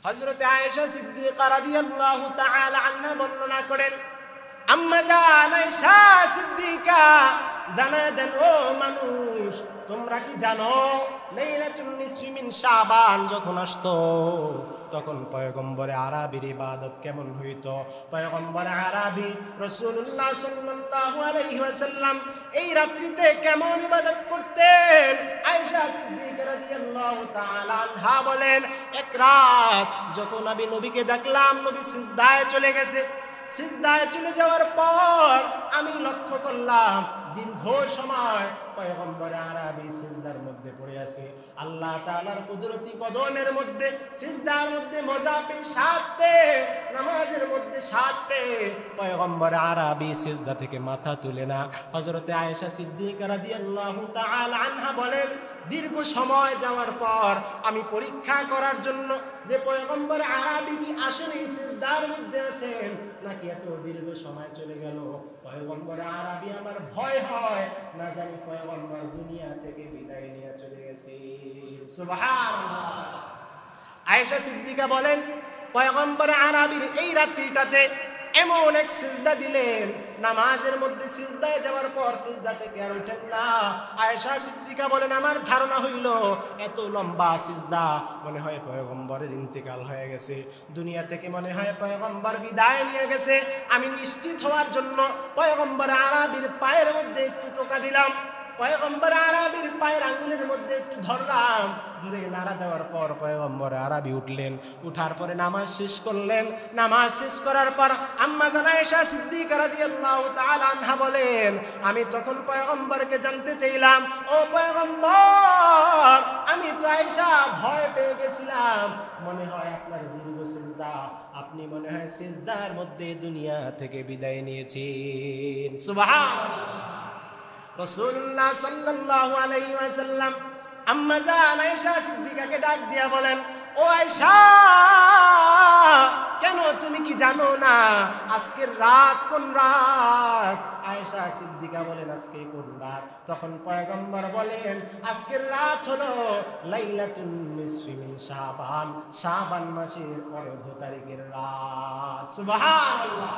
হযরত আয়েশা সিদ্দিকা রাদিয়াল্লাহু তাআলা আনহা বর্ণনা করেন, আম্মা জান আয়েশা সিদ্দিকা জানায় দেন, ও মানুষ, তোমরা কি জানো লাইলাতুন নিসফি মিন শাবান যখন আসতো তখন পয়গম্বরে আরবির ইবাদত কেমন হইতো? পয়গম্বরে আরবি রাসূলুল্লাহ সাল্লাল্লাহু আলাইহি ওয়াসাল্লাম এই রাত্রিতে কেমন ইবাদত করতেন? আয়েশা সিদ্দিকা রাদিয়াল্লাহু তাআলা আনহা বলেন, এক রাত যখন আমি নবীকে দেখলাম নবী সিজদায় চলে গেছে। সিজদায় চলে যাওয়ার পর আমি লক্ষ্য করলাম দীর্ঘ সময় পয়গম্বর আরবি সিজদার মধ্যে পড়ে আছে। আল্লাহ তাআলার কুদরতি কদমের মধ্যে সিজদার মধ্যে মজা পেয়ে সাথ পেয়ে নামাজের মধ্যে সাথ পেয়ে পয়গম্বর আরবি সিজদা থেকে মাথা তুলে না। হযরতে আয়েশা সিদ্দিকা রাদিয়াল্লাহু তাআলা আনহা বলেন, দীর্ঘ সময় যাওয়ার পর আমি পরীক্ষা করার জন্য যে পয়গম্বর আরবি কি আসলে সিজদার মধ্যে আছেন নাকি এত দীর্ঘ সময় চলে গেল, পয়গম্বর আরবি আমার ভয় হয় না জানি পয়গম্বর দুনিয়া থেকে বিদায় নিয়ে চলে গেছে। সুবহানাল্লাহ। আয়েশা সিদ্দিকা বলেন, পয়গম্বর আরবির এই রাত্রিটাতে এমন এক সিজদা দিলেন, নামাজের মধ্যে সিজদায় যাওয়ার পর সিজদা থেকে আর উঠেন না। আয়েশা সিদ্দিকা বলেন, আমার ধারণা হইল এত লম্বা সিজদা, মনে হয় পয়গম্বরের ইন্তেকাল হয়ে গেছে, দুনিয়া থেকে মনে হয় পয়গম্বর বিদায় নিয়ে গেছে। আমি নিশ্চিত হওয়ার জন্য পয়গম্বর আরবির পায়ের মধ্যে একটু টোকা দিলাম, পয়গম্বর আরবির পায়ের আঙ্গুলের মধ্যে একটু ধরলাম, ধরে নাড়া দেওয়ার পর পয়গম্বর আরবি উঠলেন। উঠার পরে নামাজ শেষ করলেন। নামাজ শেষ করার পর আম্মা জান আয়েশা সিদ্দিকা রাদিয়াল্লাহু তাআলা আনহা বলেন, আমি তখন পয়গম্বরকে জানতে চাইলাম, ও পয়গম্বর, আমি তো আয়েশা ভয় পেয়ে গেছিলাম, মনে হয় আপনার দীর্ঘ সিজদা, আপনি মনে হয় সিজদার মধ্যে দুনিয়া থেকে বিদায় নিয়েছেন। সুবহানাল্লাহ। রাসূলুল্লাহ সাল্লাল্লাহু আলাইহি ওয়াসাল্লাম আম্মা জান আয়েশা সিদ্দিকাকে ডাক দিয়া বলেন, ও আয়েশা, কেন তুমি কি জানো না আজকের রাত কোন রাত? আয়েশা সিদ্দিকা বলেন, আজকে কোন রাত? তখন পয়গম্বর বলেন, আজকের রাত হলো লাইলাতুন নিসফি মিন শাবান, শাবান মাসের ১৪ তারিখের রাত। সুবহানাল্লাহ।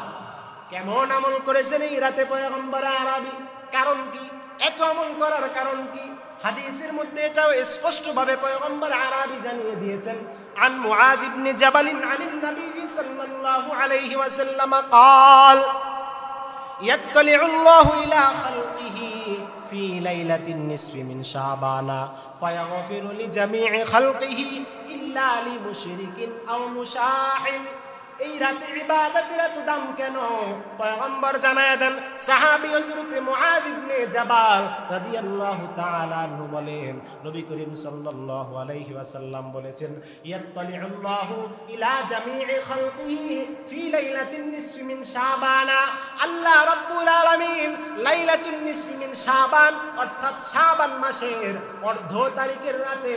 কেমন আমল করেছেন এই রাতে পয়গম্বর আরবি? কারণ কি এত আমল করার কারণ কি? হাদিসের মধ্যে এটাও স্পষ্টভাবে পয়গম্বর আরবি জানিয়ে দিয়েছেন। আন মুআদ ইবনে জাবাল আনিন নবী সাল্লাল্লাহু আলাইহি ওয়াসাল্লাম قال يطلع الله الى خلقه في ليله النصف من شعبان فيغفر لجميع خلقه الا لمشرك او مشاحن। এই রাতে ইবাদতের এত দাম কেন? পয়গম্বর জানায় দেন, সাহাবী হযরত মুআদ ইবনে জাবাল রাদিয়াল্লাহু তাআলা আনহু বলেন, নবী করিম সাল্লাল্লাহু আলাইহি ওয়াসাল্লাম বলেছেন, ইয়াত্তালিউল্লাহু ইলা জামিই খালকিহি ফি লাইলাতিন নিসফি মিন শাবান। আল্লাহ রাব্বুল আলামিন লাইলাতুন নিসফি মিন শাবান অর্থাৎ শাবান মাসের ১৪ তারিখের রাতে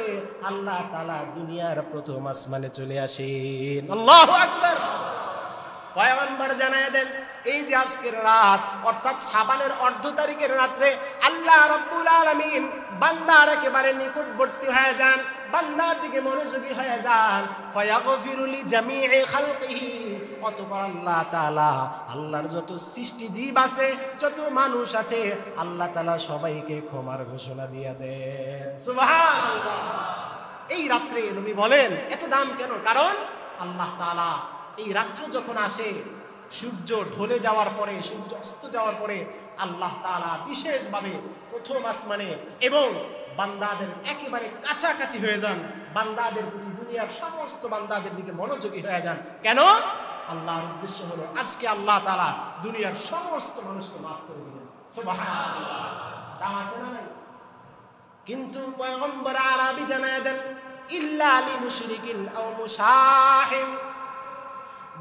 আল্লাহ তাআলা দুনিয়ার প্রথম আসমানে চলে আসেন। আল্লাহু আকবার। পয়গম্বর জানায় দেন, এই যে আজকের রাত অর্থাৎ শাবানের ১৪ তারিখের রাত্রে আল্লাহ রাব্বুল আলামিন বান্দার একেবারে নিকটবর্তী হয়ে যান, বান্দার দিকে মনোযোগী হয়ে যান। ফায়াগফিরু লিজামিই খালকিহি, অতঃপর আল্লাহ তাআলা আল্লাহর যত সৃষ্টি জীব আছে, যত মানুষ আছে, আল্লাহ তাআলা সবাইকে ক্ষমার ঘোষণা দিয়ে দেন। সুবহানাল্লাহ। এই রাত্রে নবী বলেন এত দাম কেন? কারণ আল্লাহ তাআলা এই রাত্র যখন আসে, সূর্য ঢলে যাওয়ার পরে, সূর্য অস্ত যাওয়ার পরে আল্লাহ তাআলা বিশেষভাবে প্রথম আসমানে এবং বান্দাদের একেবারে কাছাকাছি হয়ে যান, বান্দাদের প্রতি দুনিয়ার সমস্ত বান্দাদের দিকে মনোযোগী হয়ে যান। কেন? আল্লাহর উদ্দেশ্য হলো আজকে আল্লাহ তাআলা দুনিয়ার সমস্ত মানুষকে মাফ করে দিবেন। সুবহানাল্লাহ। দাম আছে না নাই? কিন্তু পয়গম্বর আরবি জানায় দেন, ইল্লা লিমুশরিকিন আও মুশাহিন,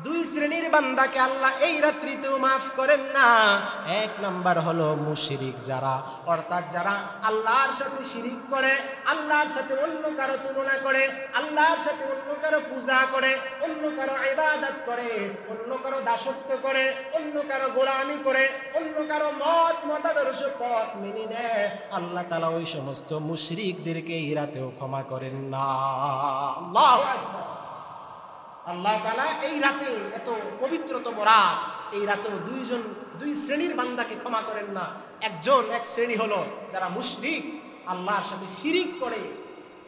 দুই শ্রেণীর বান্দাকে আল্লাহ এই রাত্রিতেও মাফ করেন না। এক নাম্বার হলো মুশরিক যারা, অর্থাৎ যারা আল্লাহর সাথে শিরিক করে, আল্লাহর সাথে অন্য কারো তুলনা করে, আল্লাহর সাথে অন্য কারো পূজা করে, অন্য কারো ইবাদত করে, অন্য কারো দাসত্ব করে, অন্য কারো গোলামি করে, অন্য কারো মতাদর্শ পথ মেনে নেয়। আল্লাহ তাআলা ওই সমস্ত মুশরিকদেরকে এই রাতেও ক্ষমা করেন না। আল্লাহু আকবার। আল্লাহ তাআলা এই রাতে, এত পবিত্রতম রাত, এই রাতেও দুই শ্রেণীর বান্দাকে ক্ষমা করেন না। এক শ্রেণী হলো যারা মুশরিক, আল্লাহর সাথে শিরিক করে,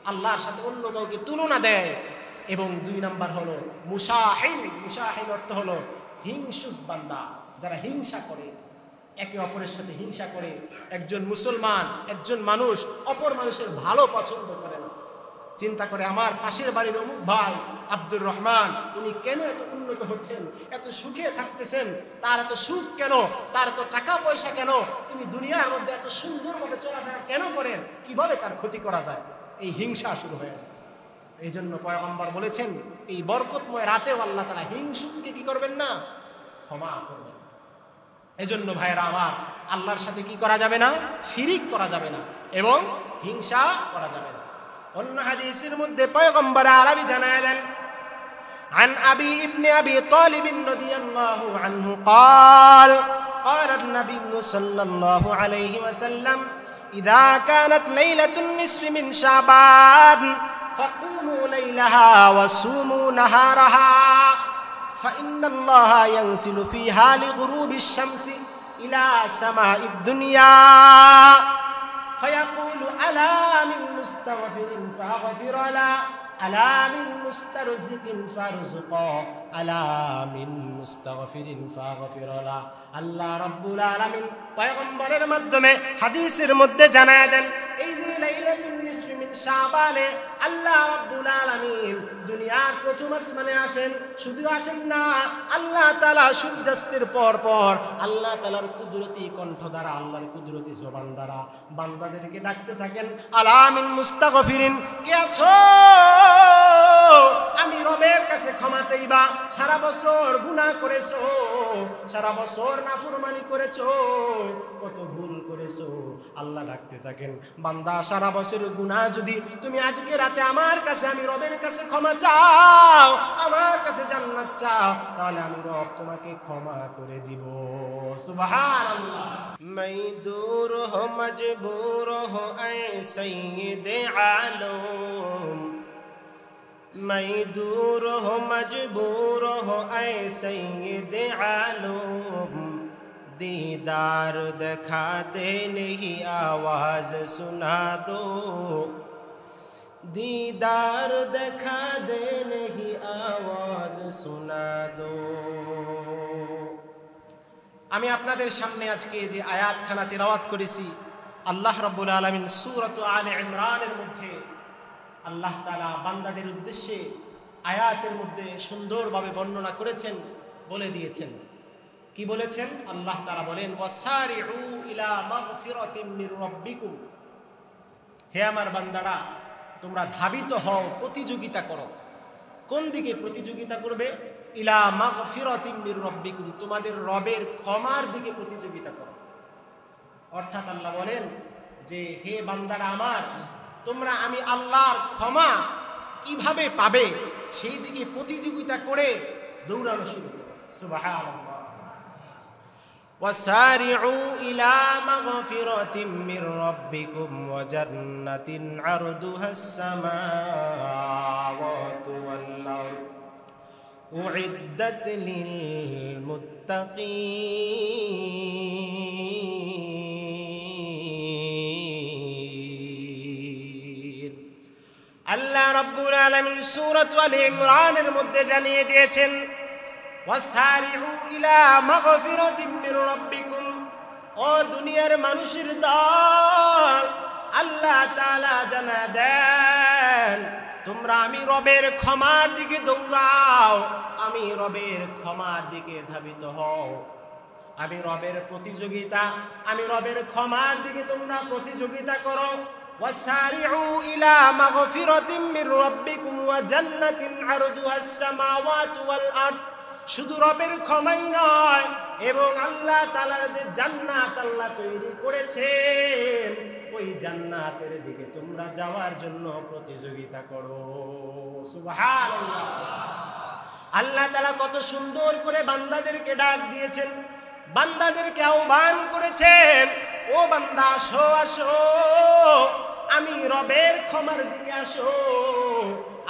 আল্লাহর সাথে অন্য কাউকে তুলনা দেয়। এবং 2 নাম্বার হলো মুশাহিন। মুশাহিন অর্থ হলো হিংসুক বান্দা, যারা হিংসা করে, একে অপরের সাথে হিংসা করে। একজন মুসলমান, একজন মানুষ অপর মানুষের ভালো পছন্দ করে না। চিন্তা করে আমার পাশের বাড়ির অমুক ভাই আব্দুর রহমান, উনি কেন এত উন্নত হচ্ছেন, এত সুখে থাকতেছেন, তার এত সুখ কেন, তার এত টাকা পয়সা কেন, তিনি দুনিয়ার মধ্যে এত সুন্দরভাবে চলাফেরা কেন করেন, কিভাবে তার ক্ষতি করা যায়, এই হিংসা শুরু হয়ে যায়। এই জন্য পয়গম্বর বলেছেন এই বরকতময় রাতেও আল্লাহ তাআলা হিংসুককে কি করবেন না, ক্ষমা করবেন। এই জন্য ভাইয়েরা আমার, আল্লাহর সাথে কি করা যাবে না, শিরিক করা যাবে না এবং হিংসা করা যাবে না। অন্য হাদিসের মধ্যে পয়গম্বর আরবি জানায় দেন, عن أبي ابن أبي طالب رضي الله عنه قال قال النبي صلى الله عليه وسلم إذا كانت ليلة النصف من شعبان فقوموا ليلها وصوموا نهارها فإن الله ينزل فيها لغروب الشمس إلى سماء الدنيا فيقول ألا من مستغفر فأغفر له ألا من مسترزق فارزقه ألا من مستغفر فأغفر له। আল্লাহ রাব্বুল আলামিন পয়গম্বরের মাধ্যমে হাদিসের মধ্যে জানায় দেন, এই যে লাইলাতুন নিসফি মিন শাবানে আল্লাহ রাব্বুল আলামিন দুনিয়ার প্রথম আসমানে আসেন। শুধু আসেন না, আল্লাহ তাআলা সূর্যাস্তের পর পর আল্লাহ তাআলার কুদরতি কণ্ঠ দ্বারা, আল্লাহর কুদরতি জবান দ্বারা বান্দাদেরকে ডাকতে থাকেন, আলা মিন মুস্তাগফিরিন, কে আছো আমি রবের কাছে ক্ষমা চাইবা, সারা বছর গুনাহ করেছো, সারা বছর নাফরমানি করেছো, কত ভুল করেছো। আল্লাহ ডাকতে থাকেন, বান্দা সারা বছরের গুনাহ যদি তুমি আজকে রাতে আমার কাছে, আমি রবের কাছে ক্ষমা চাও, আমার কাছে জান্নাত চাও, তাহলে আমি রব তোমাকে ক্ষমা করে দিব। সুবহানাল্লাহ। मैं दूर हो मजबूर हो ऐ सैयद आलम, मैं दूर हो मजबूर हो ऐ सैयद आलम, दीदार दिखा दे नहीं आवाज सुना दो, दीदार दिखा दे नहीं आवाज सुना दो। আমি আপনাদের সামনে আজকে যে আয়াতখানা তেলাওয়াত করেছি, আল্লাহ রাব্বুল আলামিন সূরাত আলে ইমরানের মধ্যে আল্লাহ তাআলা বান্দাদের উদ্দেশ্যে আয়াতের মধ্যে সুন্দরভাবে বর্ণনা করেছেন, বলে দিয়েছেন। কি বলেছেন? আল্লাহ তাআলা বলেন, ওয়াসারিউ ইলা মাগফিরাতিম মির রাব্বিকুম, হে আমার বান্দারা তোমরা ধাবিত হও, প্রতিযোগিতা করো। কোন দিকে প্রতিযোগিতা করবে? ইলা মাগফিরাতিম মির রাব্বিকুম, তোমাদের রবের ক্ষমার দিকে প্রতিযোগিতা করো। অর্থাৎ আল্লাহ বলেন যে হে বান্দারা আমার, তোমরা আমি আল্লাহর ক্ষমা কিভাবে পাবে সেই দিকে প্রতিযোগিতা করে দৌড়ানো শুরু করো। সুবহানাল্লাহ। ওয়াসারিউ ইলা মাগফিরাতিম মির রাব্বিকুম ওয়া জান্নাতিন আরদুহাস সামাওয়াতু ওয়াল আরদ উইদ্দাত লিল মুত্তাকিন। আল্লাহ রাব্বুল আলামিন সূরাত আলে ইমরানের মধ্যে জানিয়ে দিয়েছেন, ওয়াসারিউ ইলা মাগফিরাতিম মির রাব্বিকুম, ও দুনিয়ার মানুষের দল, আল্লাহ তাআলা জানা দেন তোমরা আমি রবের ক্ষমার দিকে দৌড়াও, আমি রবের ক্ষমার দিকে ধাবিত হও। আমি রবের প্রতিযোগিতা, আমি রবের ক্ষমার দিকে তোমরা প্রতিযোগিতা করো। ওয়াসারিউ ইলা মাগফিরাতিম মির রাব্বিকুম ওয়া জান্নাতিন আরদুহাস সামাওয়াতু ওয়াল আরদ, শুধু রবের ক্ষমাই নয়, এবং আল্লাহ তাআলার যে জান্নাত আল্লাহ তৈরি করেছেন, ওই জান্নাতের দিকে তোমরা যাওয়ার জন্য প্রতিযোগিতা করো। সুবহানাল্লাহ। আল্লাহ তাআলা কত সুন্দর করে বান্দাদেরকে ডাক দিয়েছেন, বান্দাদেরকে আহ্বান করেছেন, ও বান্দা আসো আসো, আমি রবের ক্ষমার দিকে আসো।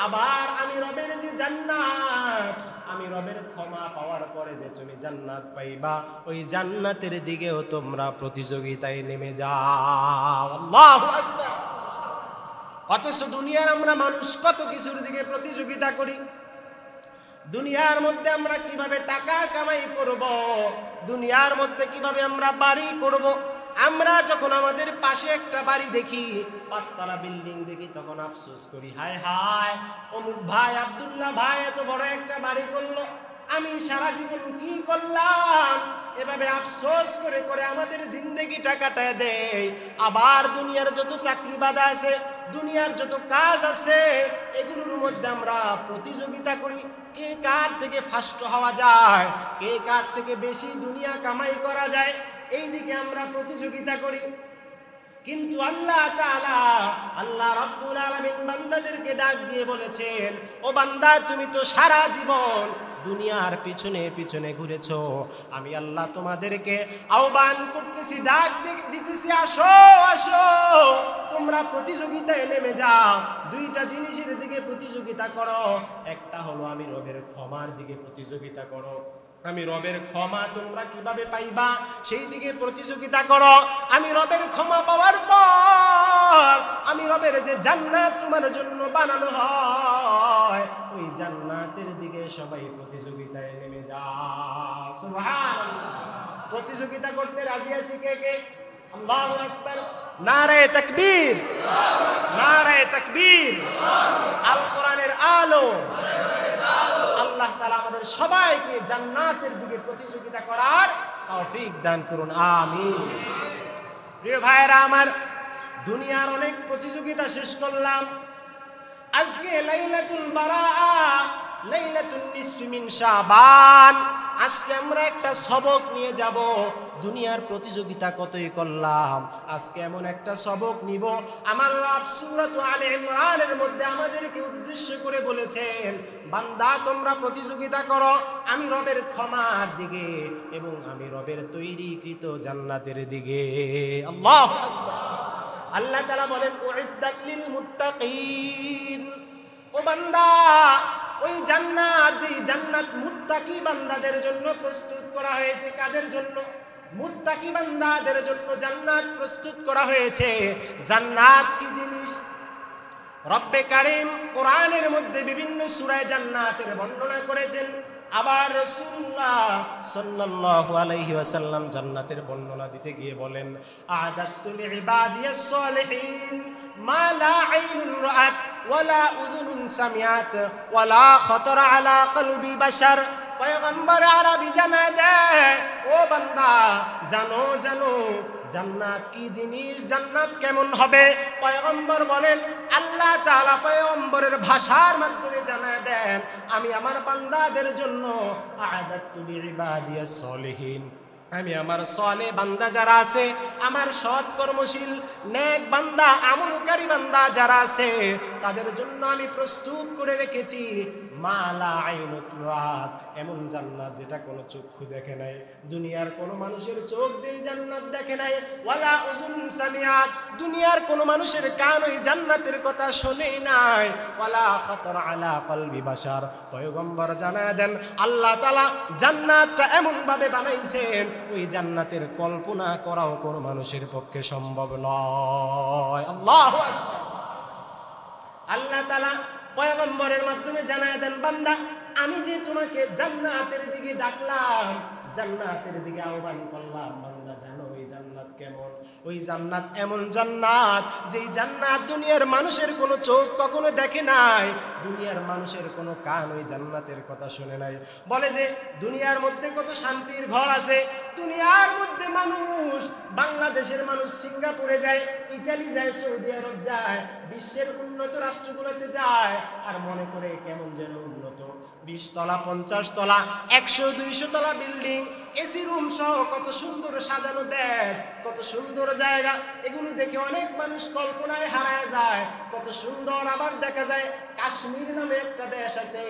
আবার আমি রবের যে জান্নাত জান্নাত, আমি রবের ক্ষমা পাওয়ার পরে যে তুমি জান্নাত পাইবা, ওই জান্নাতের দিকেও তোমরা প্রতিযোগিতায় নেমে যাও। আল্লাহু আকবার। অথচ দুনিয়ার আমরা মানুষ কত কিছুর দিকে প্রতিযোগিতা করি। দুনিয়ার মধ্যে আমরা কিভাবে টাকা কামাই করব, দুনিয়ার মধ্যে কিভাবে আমরা বাড়ি করব। আমরা যখন আমাদের পাশে একটা বাড়ি দেখি, 5 তলা বিল্ডিং দেখি, তখন আফসোস করি, হায় হায় অমুক ভাই, আব্দুল্লাহ ভাই এত বড় একটা বাড়ি করলো, আমি সারা জীবন কি করলাম। এভাবে আফসোস করে করে আমাদের জিন্দেগিটা কাটায় দেয়। আবার দুনিয়ার যত চাকরি বাদা আছে, দুনিয়ার যত কাজ আছে, এগুলোর মধ্যে আমরা প্রতিযোগিতা করি, কে কার থেকে ফার্স্ট হওয়া যায়, কে কার থেকে বেশি দুনিয়া কামাই করা যায়, এই দিকে আমরা প্রতিযোগিতা করি। কিন্তু আল্লাহ তাআলা, আল্লাহ রাব্বুল আলামিন বান্দাদেরকে ডাক দিয়ে বলেছেন, ও বান্দা তুমি তো সারা জীবন দুনিয়ার পিছনে পিছনে ঘুরেছো, আমি আল্লাহ তোমাদেরকে আহ্বান করতেছি, ডাক দিতেছি, আসো আসো তোমরা প্রতিযোগিতায় নেমে যাও। 2টা জিনিসের দিকে প্রতিযোগিতা করো, একটা হলো আমি রবের ক্ষমার দিকে প্রতিযোগিতা করো। আমি রবের ক্ষমা তোমরা কিভাবে পাইবা সেই দিকে প্রতিযোগিতা করো। আমি রবের ক্ষমা পাওয়ার পর আমি রবের যে জান্নাত তোমার জন্য বানানো হয়, ওই জান্নাতের দিকে সবাই প্রতিযোগিতায় নেমে যাও। সুবহানাল্লাহ। প্রতিযোগিতা করতে রাজি আছি কে কে? আল্লাহু আকবার। নারে তাকবীর, নারে তাকবীর। আল কোরআনের আলো। আল্লাহ তাআলা আমাদের সবাইকে জান্নাতের দিকে প্রতিযোগিতা করার তৌফিক দান করুন, আমিন। প্রিয় ভাইরা আমার, দুনিয়ার অনেক প্রতিযোগিতা শেষ করলাম। আজকে লাইলাতুল বারাআ, লাইলাতুন নিসফি মিন শাবান। আজকে আমরা একটা সবক নিয়ে যাব। দুনিয়ার প্রতিযোগিতা কতই করলাম, আজকে এমন একটা সবক নিব। আমার রব সূরা আলে ইমরানের মধ্যে আমাদেরকে উদ্দেশ্য করে বলেছেন, বান্দা তোমরা প্রতিযোগিতা করো আমি রবের ক্ষমার দিকে এবং আমি রবের তৈরিকৃত জান্নাতের দিকে। আল্লাহু আকবার। আল্লাহ তাআলা বলেন, উইদ্দাত লিল মুত্তাকিন। ও বান্দা, ওই জান্নাত, যেই জান্নাত মুত্তাকি বান্দাদের জন্য প্রস্তুত করা হয়েছে। কাদের জন্য? মুত্তাকি বান্দাদের জন্য জান্নাত প্রস্তুত করা হয়েছে। জান্নাত কি জিনিস? রব্বে কারীম কোরআনের মধ্যে বিভিন্ন সূরায় জান্নাতের বর্ণনা করেছেন। আবার রাসূলুল্লাহ সাল্লাল্লাহু আলাইহি ওয়াসাল্লাম জান্নাতের বর্ণনা দিতে গিয়ে বলেন, আ'দাতু লিইবাদিয়াস সালিহিন মা লা আইনুন রাআত ওয়ালা উযুনুন সামিআত ওয়ালা খাতারা আলা কলবি বাশার। পয়গম্বর আরবি জানায় দেয়, ও বান্দা জানো জানো জান্নাত কি জিনিস, জান্নাত কেমন হবে। পয়গম্বর বলেন, আল্লাহ তাআলা পয়গম্বরের ভাষার মাধ্যমে জানায় দেন, আমি আমার বান্দাদের জন্য আ'দাতু লিইবাদিয়াস সালিহিন, আমি আমার সালেহ বান্দা যারা আছে, আমার সৎ কর্মশীল নেক বান্দা আমলকারী বান্দা যারা আছে, তাদের জন্য আমি প্রস্তুত করে রেখেছি মা লা আইনুন রাআত, এমন জান্নাত যেটা কোনো চক্ষু দেখে নাই। দুনিয়ার কোনো মানুষের চোখ যেই জান্নাত দেখে নাই, ওয়ালা উযুনুন সামিআত, দুনিয়ার কোনো মানুষের কান ওই জান্নাতের কথা শোনেই নাই, ওয়ালা খাতার আলা কলবি বাশার। পয়গম্বর জানায় দেন, আল্লাহ তাআলা জান্নাতটা এমন ভাবে বানাইছেন, ওই জান্নাতের কল্পনা করাও কোনো মানুষের পক্ষে সম্ভব নয়। আল্লাহু আকবার। আল্লাহ তাআলা পয়গম্বরের মাধ্যমে জানায় দেন, বান্দা আমি যে তোমাকে জান্নাতের দিকে ডাকলাম, জান্নাতের দিকে আহ্বান করলাম, বান্দা জানো ওই জান্নাত কেমন? ওই জান্নাত এমন জান্নাত, যেই জান্নাত দুনিয়ার মানুষের কোনো চোখ কখনো দেখে নাই, দুনিয়ার মানুষের কোনো কান ওই জান্নাতের কথা শুনে নাই। বলে যে দুনিয়ার মধ্যে কত শান্তির ঘর আছে, দুনিয়ার মধ্যে মানুষ, বাংলাদেশের মানুষ সিঙ্গাপুরে যায়, ইটালি যায়, সৌদি আরব যায়, বিশ্বের উন্নত রাষ্ট্রগুলোতে যায়, আর মনে করে কেমন যেন উন্নত। 20 তলা 50 তলা 100-200 তলা বিল্ডিং, এসি রুম সহ কত সুন্দর সাজানো দেশ, কত সুন্দর জায়গা, এগুলো দেখে অনেক মানুষ কল্পনায় হারায় যায়, কত সুন্দর। আবার দেখা যায় কাশ্মীর নামে একটা দেশ আছে,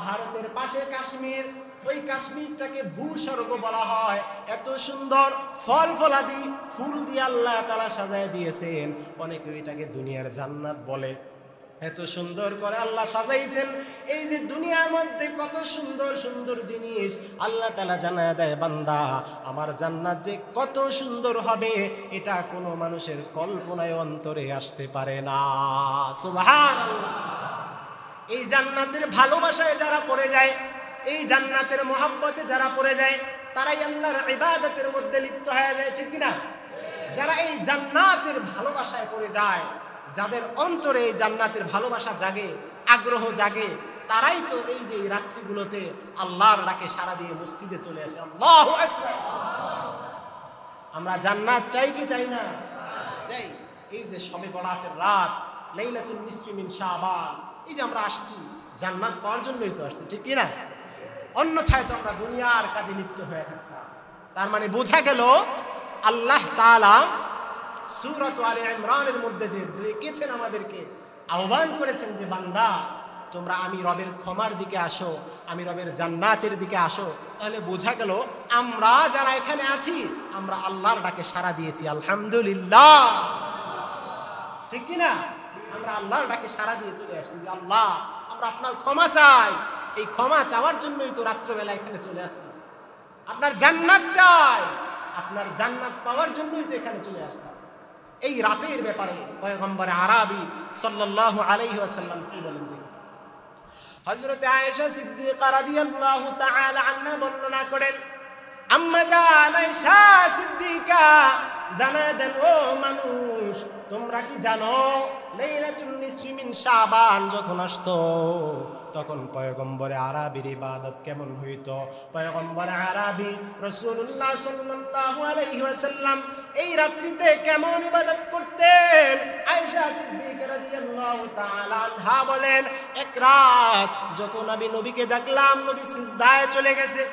ভারতের পাশে কাশ্মীর, ওই কাশ্মীরটাকে ভূস্বর্গ বলা হয়। এত সুন্দর ফল ফলাদি ফুল দিয়ে আল্লাহ তাআলা সাজায় দিয়েছেন, অনেকে এটাকে দুনিয়ার জান্নাত বলে। এত সুন্দর করে আল্লাহ সাজাইছেন। এই যে দুনিয়ার মধ্যে কত সুন্দর সুন্দর জিনিস আল্লাহ তাআলা জানায় দেয়, বান্দা আমার জান্নাত যে কত সুন্দর হবে এটা কোনো মানুষের কল্পনায় অন্তরে আসতে পারে না। সুবহানাল্লাহ। এই জান্নাতের ভালোবাসায় যারা পড়ে যায়, এই জান্নাতের মহব্বতে যারা পড়ে যায়, তারাই আল্লাহর ইবাদতের মধ্যে লিপ্ত হয়ে যায়, ঠিক কিনা? যারা এই জান্নাতের ভালোবাসায় পড়ে যায়, যাদের অন্তরে এই জান্নাতের ভালোবাসা জাগে, আগ্রহ জাগে, তারাই তো এই যে রাত্রিগুলোতে আল্লাহর ডাকে সাড়া দিয়ে মসজিদে চলে আসে। আল্লাহু আকবার। আমরা জান্নাত চাই কি চাই না? চাই। এই যে শবে বরাতের রাত, লাইলাতুন নিসফি মিন শাবান, এই যে আমরা আসছি জান্নাত পাওয়ার জন্যই তো আসছি, ঠিক কিনা? অন্যথায় তো আমরা দুনিয়ার কাজে লিপ্ত হয়ে থাকতাম। তার মানে বোঝা গেল আল্লাহ তাআলা সূরাত আলে ইমরানের মধ্যে যে ডেকেছেন আমাদেরকে, আহ্বান করেছেন যে বান্দা তোমরা আমি রবের ক্ষমার দিকে আসো, আমি রবের জান্নাতের দিকে আসো। তাহলে বোঝা গেল আমরা যারা এখানে আছি আমরা আল্লাহর ডাকে সাড়া দিয়েছি, আলহামদুলিল্লাহ, ঠিক কিনা? আমরা আল্লাহর ডাকে সাড়া দিয়ে চলে আসছি যে আল্লাহ আমরা আপনার ক্ষমা চাই। এই ক্ষমা চাওয়ার জন্যই তো রাত্রবেলা এখানে চলে আসলাম। আপনার জান্নাত চাই, আপনার জান্নাত পাওয়ার জন্যই তো এখানে চলে আসলাম। এই রাতের ব্যাপারে পয়গম্বর আরবি সাল্লাল্লাহু আলাইহি ওয়াসাল্লাম কি বলেন? হযরত আয়েশা সিদ্দিকা রাদিয়াল্লাহু তাআলা আনহা বর্ণনা করেন, আম্মা জান আয়েশা সিদ্দিকা জানায় দেন, ও মানুষ তোমরা কি জানো লাইলাতুন নিসফি মিন শাবান যখন আসতো তখন পয়গম্বরে আরবির ইবাদত কেমন হইতো? পয়গম্বর আরবি রাসূলুল্লাহ সাল্লাল্লাহু আলাইহি ওয়াসাল্লাম এই রাত্রিতে কেমন ইবাদত করতেন? আয়েশা সিদ্দিকা রাদিয়াল্লাহু তাআলা আনহা বলেন, এক রাত যখন আমি নবীকে দেখলাম নবী সিজদায় চলে গেছে।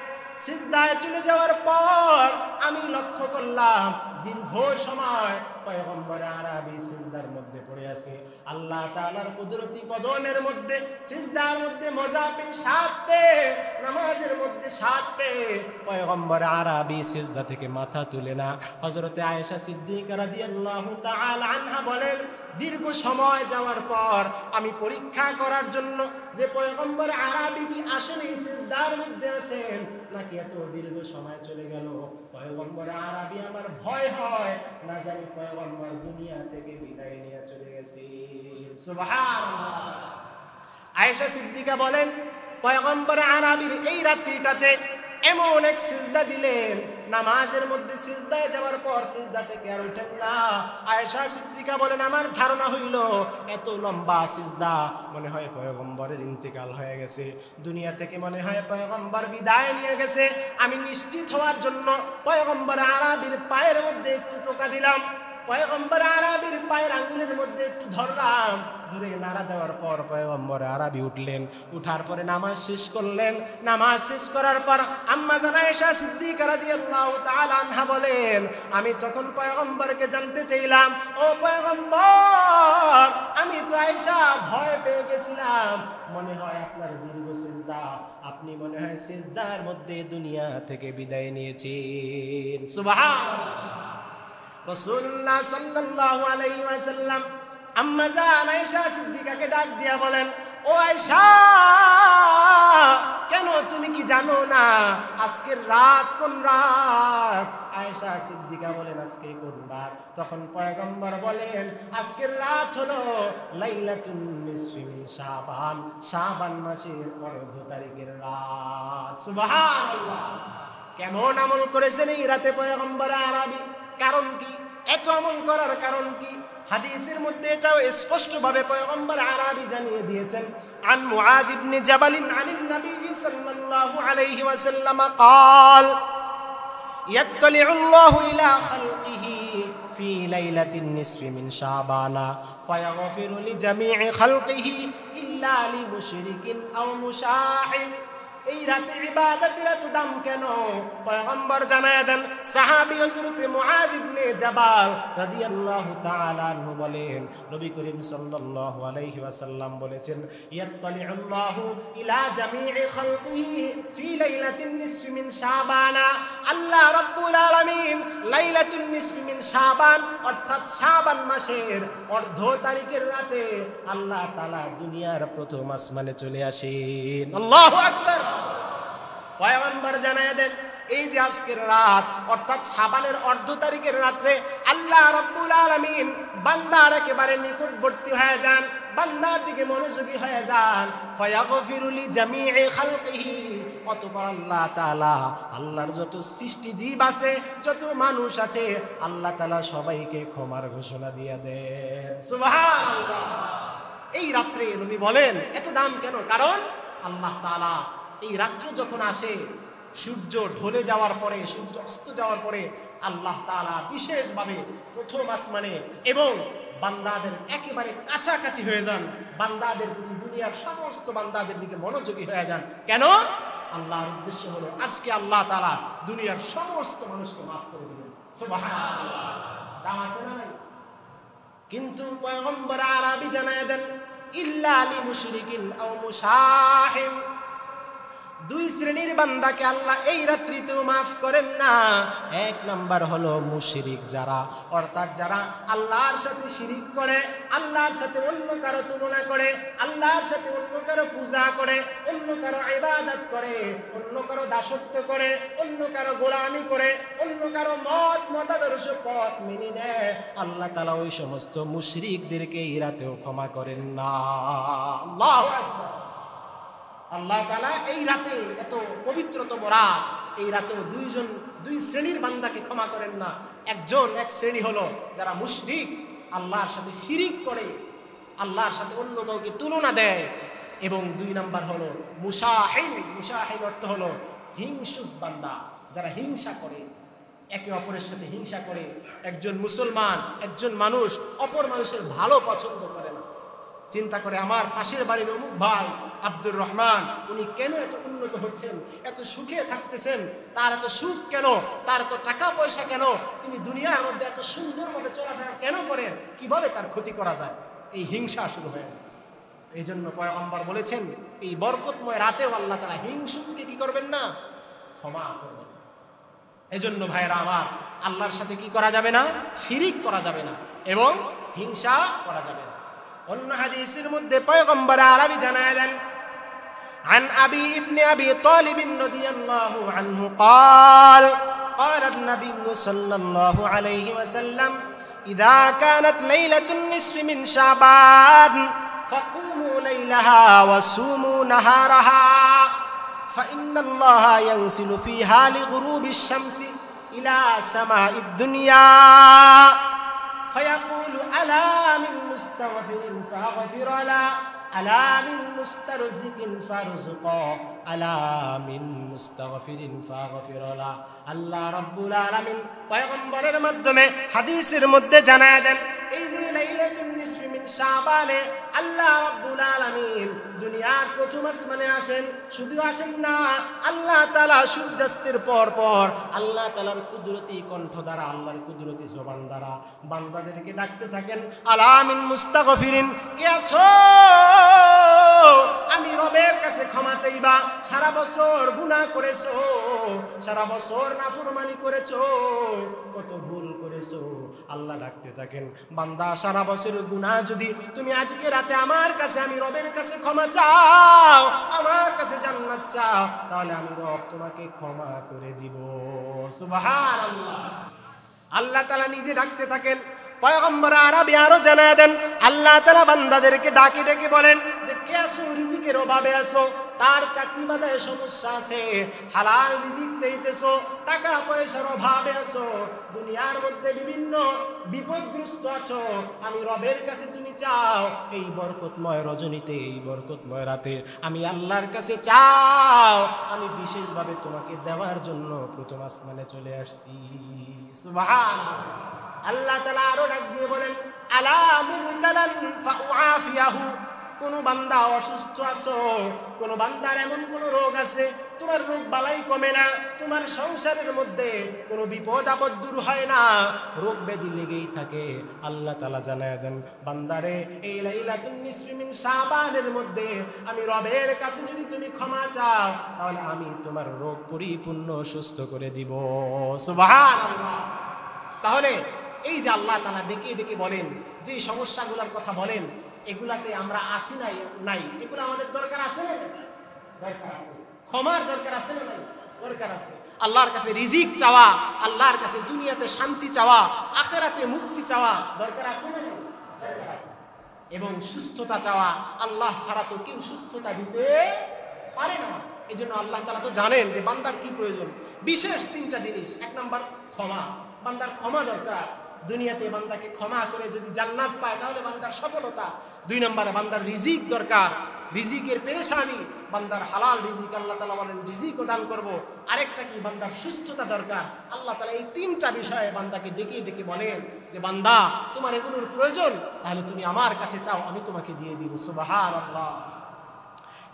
সিজদায় চলে যাওয়ার পর আমি লক্ষ্য করলাম দীর্ঘ সময় পয়গম্বর আরবি সিজদার মধ্যে পড়ে আছে। আল্লাহ তাআলার কুদরতি কদমের মধ্যে সিজদার মধ্যে মজা পেয়ে, স্বাদ পেয়ে, নামাজের মধ্যে স্বাদ পেয়ে পয়গম্বর আরবি সিজদা থেকে মাথা তুলে না। হযরতে আয়েশা সিদ্দিকা রাদিয়াল্লাহু তাআলা আনহা বলেন, দীর্ঘ সময় যাওয়ার পর আমি পরীক্ষা করার জন্য যে পয়গম্বর আরবি কি আসলেই সিজদার মধ্যে আছেন নাকি এত দীর্ঘ সময় চলে গেল, পয়গম্বর আরবি আমার ভয় হয় না জানি পয়গম্বর দুনিয়া থেকে বিদায় নিয়ে চলে গেছে। সুবহানাল্লাহ। আয়েশা সিদ্দিকা বলেন, পয়গম্বর আরবির এই রাত্রিটাতে এমন এক সিজদা দিলেন, নামাজের মধ্যে সিজদায় যাওয়ার পর সিজদা থেকে আর উঠেন না। আয়েশা সিদ্দিকা বলেন, আমার ধারণা হইল এত লম্বা সিজদা, মনে হয় পয়গম্বরের ইন্তেকাল হয়ে গেছে, দুনিয়া থেকে মনে হয় পয়গম্বর বিদায় নিয়ে গেছে। আমি নিশ্চিত হওয়ার জন্য পয়গম্বর আরবির পায়ের মধ্যে একটু টোকা দিলাম, পয়গম্বর আরবির পায়ের আঙ্গুলের মধ্যে একটু ধরলাম, ধরে নাড়া দেওয়ার পর পয়গম্বর আরবি উঠলেন। উঠার পরে নামাজ শেষ করলেন। নামাজ শেষ করার পর আম্মা জান আয়েশা সিদ্দিকা রাদিয়াল্লাহু তাআলা আনহা বলেন, আমি তখন পয়গম্বরকে জানতে চাইলাম, ও পয়গম্বর আমি তো আয়েশা ভয় পেয়ে গেছিলাম, মনে হয় আপনার দীর্ঘ সিজদা, আপনি মনে হয় সিজদার মধ্যে দুনিয়া থেকে বিদায় নিয়েছেন। সুবহানাল্লাহ। রাসূলুল্লাহ সাল্লাল্লাহু আলাইহি ওয়াসাল্লাম আম্মা জান আয়েশা সিদ্দিকাকে ডাক দিয়া বলেন, ও আয়েশা কেন তুমি কি জানো না আজকের রাত কোন রাত? আয়েশা সিদ্দিকা বলেন, আজকে কোন রাত? তখন পয়গম্বর বলেন, আজকের রাত হলো লাইলাতুন নিসফি মিন শাবান, শাবান মাসের ১৪ তারিখের রাত। সুবহানাল্লাহ। কেমন আমল করেছেন এই রাতে পয়গম্বর আরবি? কারণ কি এত আমল করার কারণ কি? হাদিসের মধ্যে এটাও স্পষ্টভাবে পয়গম্বর আরবি জানিয়ে দিয়েছেন। আন মুআদ ইবনে জাবাল আনিন নবী সাল্লাল্লাহু আলাইহি ওয়াসাল্লাম قال يطلع الله الى خلقه في ليله النصف من شعبان فيغفر لجميع خلقه الا لمشرك او مشاحن এই রাতে ইবাদতের এত দাম কেন? পয়গম্বর জানায় দেন, সাহাবী হযরত মুআয ইবনে জাবাল রাদিয়াল্লাহু তাআলা আনহু বলেন, নবী করিম সাল্লাল্লাহু আলাইহি ওয়াসাল্লাম বলেছেন, ইয়াত্তালিউল্লাহু ইলা জামিই খালকিহি ফি লাইলাতিন নিসফি মিন শাবান। আল্লাহ রাব্বুল আলামিন লাইলাতুন নিসফি মিন শাবান অর্থাৎ শাবান মাসের অর্ধ তারিখের রাতে আল্লাহ তাআলা দুনিয়ার প্রথম আসমানে চলে আসেন। আল্লাহু আকবার। পয়গম্বর জানায় দেন, এই যে আজকের রাত অর্থাৎ শাবানের অর্ধ তারিখের রাত্রে আল্লাহ রাব্বুল আলামিন বান্দার একেবারে নিকটবর্তী হয়ে যান, বান্দার দিকে মনোযোগী হয়ে যান। ফায়াগফিরু লি জামিই খালকিহি, অতঃপর আল্লাহ তাআলা আল্লাহর যত সৃষ্টি জীব আছে, যত মানুষ আছে, আল্লাহ তাআলা সবাইকে ক্ষমার ঘোষণা দিয়ে দেন। সুবহানাল্লাহ। এই রাত্রে নবী বলেন এত দাম কেন? কারণ আল্লাহ তাআলা এই রাত্র যখন আসে, সূর্য ঢলে যাওয়ার পরে, সূর্য অস্ত যাওয়ার পরে আল্লাহ তাআলা বিশেষভাবে প্রথম আসমানে এবং বান্দাদের একেবারে কাছাকাছি হয়ে যান, বান্দাদের প্রতি দুনিয়ার সমস্ত বান্দাদের দিকে মনোযোগী হয়ে যান। কেন? আল্লাহর উদ্দেশ্য হলো আজকে আল্লাহ তাআলা দুনিয়ার সমস্ত মানুষকে মাফ করে দিবেন। সুবহানাল্লাহ। দাম আছে না নাই? কিন্তু পয়গম্বর আরবি জানায় দেন, ইল্লা লি মুশরিকিন আও মুশাহিম, দুই শ্রেণীর বান্দাকে আল্লাহ এই রাত্রিতেও মাফ করেন না। এক নাম্বার হলো মুশরিক যারা, অর্থাৎ যারা আল্লাহর সাথে শিরিক করে, আল্লাহর সাথে অন্য কারো তুলনা করে, আল্লাহর সাথে অন্য কারো পূজা করে, অন্য কারো ইবাদত করে, অন্য কারো দাসত্ব করে, অন্য কারো গোলামি করে, অন্য কারো মতাদর্শ পথ মেনে নেয়। আল্লাহ তাআলা ওই সমস্ত মুশরিকদেরকে এই রাতেও ক্ষমা করেন না। আল্লাহু আকবার। আল্লাহ তাআলা এই রাতে, এত পবিত্রতম রাত, এই রাতেও দুই শ্রেণীর বান্দাকে ক্ষমা করেন না। এক শ্রেণী হলো যারা মুশরিক, আল্লাহর সাথে শিরিক করে, আল্লাহর সাথে অন্য কাউকে তুলনা দেয়। এবং দুই নাম্বার হলো মুশাহিন। মুশাহিন অর্থ হলো হিংসুক বান্দা, যারা হিংসা করে, একে অপরের সাথে হিংসা করে। একজন মুসলমান, একজন মানুষ অপর মানুষের ভালো পছন্দ করে না, চিন্তা করে আমার পাশের বাড়ির অমুক ভাই আব্দুর রহমান, উনি কেন এত উন্নত হচ্ছেন, এত সুখে থাকতেছেন, তার এত সুখ কেন, তার এত টাকা পয়সা কেন, তিনি দুনিয়ার মধ্যে এত সুন্দরভাবে চলাফেরা কেন করেন, কিভাবে তার ক্ষতি করা যায়, এই হিংসা শুরু হয়ে যায়। এই জন্য পয়গম্বর বলেছেন, এই বরকতময় রাতেও আল্লাহ তাআলা হিংসুককে কি করবেন না? ক্ষমা করবেন। এই জন্য ভাইরা আমার, আল্লাহর সাথে কি করা যাবে না? শিরিক করা যাবে না এবং হিংসা করা যাবে না। অন্য হাদিসের মধ্যে পয়গম্বর আরবি জানায় দেন, عن أبي ابن أبي طالب رضي الله عنه قال قال النبي صلى الله عليه وسلم إذا كانت ليلة النصف من شعبان فقوموا ليلها وصوموا نهارها فإن الله ينزل فيها لغروب الشمس إلى سماء الدنيا فيقول ألا من مستغفر فأغفر له ألا من مسترزق فارزقه ألا من مستغفر فأغفر له। আল্লাহ রাব্বুল আলামিন পয়গম্বরের মাধ্যমে হাদিসের মধ্যে জানায় দেন, এই যে লাইলাতুন নিসফি মিন শাবানে আল্লাহ রাব্বুল আলামিন দুনিয়ার প্রথম আসমানে আসেন। শুধু আসেন না, আল্লাহ তাআলা সূর্যাস্তের পর পর আল্লাহ তাআলার কুদরতি কণ্ঠ দ্বারা, আল্লাহর কুদরতি জবান দ্বারা বান্দাদেরকে ডাকতে থাকেন, আলা মিন মুস্তাগফিরিন, কে আছো আমি রবের কাছে ক্ষমা চাইবা, সারা বছর গুনাহ করেছো, সারা বছর নাফরমানি করেছো, কত ভুল করেছো। আল্লাহ ডাকতে থাকেন, বান্দা সারা বছরের গুনাহ যদি তুমি আজকে রাতে আমার কাছে, আমি রবের কাছে ক্ষমা চাও, আমার কাছে জান্নাত চাও, তাহলে আমি রব তোমাকে ক্ষমা করে দিব। সুবহানাল্লাহ। আল্লাহ তাআলা নিজে ডাকতে থাকেন। পয়গম্বর আরবি আরো জানায় দেন, আল্লাহ তাআলা বান্দাদেরকে ডাকে ডেকে বলেন যে কে আছো রিজিকের অভাবে আছো, তার চাকরি বাদায় সমস্যা আছে, হালাল রিজিক চাইতেছো, টাকা পয়সার অভাবে আছো, দুনিয়ার মধ্যে বিভিন্ন বিপদগ্রস্ত আছো, আমি রবের কাছে তুমি চাও, এই বরকতময় রজনীতে, এই বরকতময় রাতে আমি আল্লাহর কাছে চাও, আমি বিশেষভাবে তোমাকে দেওয়ার জন্য প্রথম আসমানে চলে আসছি। সুবহানাল্লাহ। আল্লাহ তাআলা আরো ডাক দিয়ে বলেন, আলা মুবতালান ফাউআফিয়াহু, কোনো বান্দা অসুস্থ আছো, কোনো বান্দার এমন কোনো রোগ আছে, তোমার রোগ বালাই কমে না, তোমার সংসারের মধ্যে কোনো বিপদ আপদ দূর হয় না, রোগ ব্যাধি লেগেই থাকে, আল্লাহ তাআলা জানায় দেন বান্দারে এই লাইলাতুন নিসফি মিন শাবানের মধ্যে আমি রবের কাছে যদি তুমি ক্ষমা চাও তাহলে আমি তোমার রোগ পরিপূর্ণ সুস্থ করে দিব। সুবহানাল্লাহ। তাহলে এই যে আল্লাহ তাআলা ডেকে ডেকে বলেন, যে সমস্যাগুলোর কথা বলেন, এগুলাতে আমরা আসি নাই, এগুলো আমাদের দরকার আছে না? দরকার আছে। ক্ষমার দরকার আছে না? নাই? দরকার আছে। আল্লাহর কাছে রিজিক চাওয়া, আল্লাহর কাছে দুনিয়াতে শান্তি চাওয়া, আখিরাতে মুক্তি চাওয়া দরকার আছে না? দরকার আছে। এবং সুস্থতা চাওয়া, আল্লাহ ছাড়া তো কেউ সুস্থতা দিতে পারে না। এই জন্য আল্লাহ তাআলা তো জানেন যে বান্দার কি প্রয়োজন। বিশেষ 3টা জিনিস। 1 নাম্বার ক্ষমা, বান্দার ক্ষমা দরকার। দুনিয়াতে বান্দাকে ক্ষমা করে যদি জান্নাত পায় তাহলে বান্দার সফলতা। 2 নম্বরে বান্দার রিজিক দরকার, রিজিকের পেরেশানি, বান্দার হালাল রিজিক আল্লাহ তাআলা বলেন রিজিকও দান করব। আরেকটা কি, বান্দার সুস্থতা দরকার। আল্লাহ তাআলা এই 3টা বিষয়ে বান্দাকে ডেকে ডেকে বলেন যে বান্দা তোমার এগুলোর প্রয়োজন, তাহলে তুমি আমার কাছে চাও, আমি তোমাকে দিয়ে দিব। সুবহানাল্লাহ।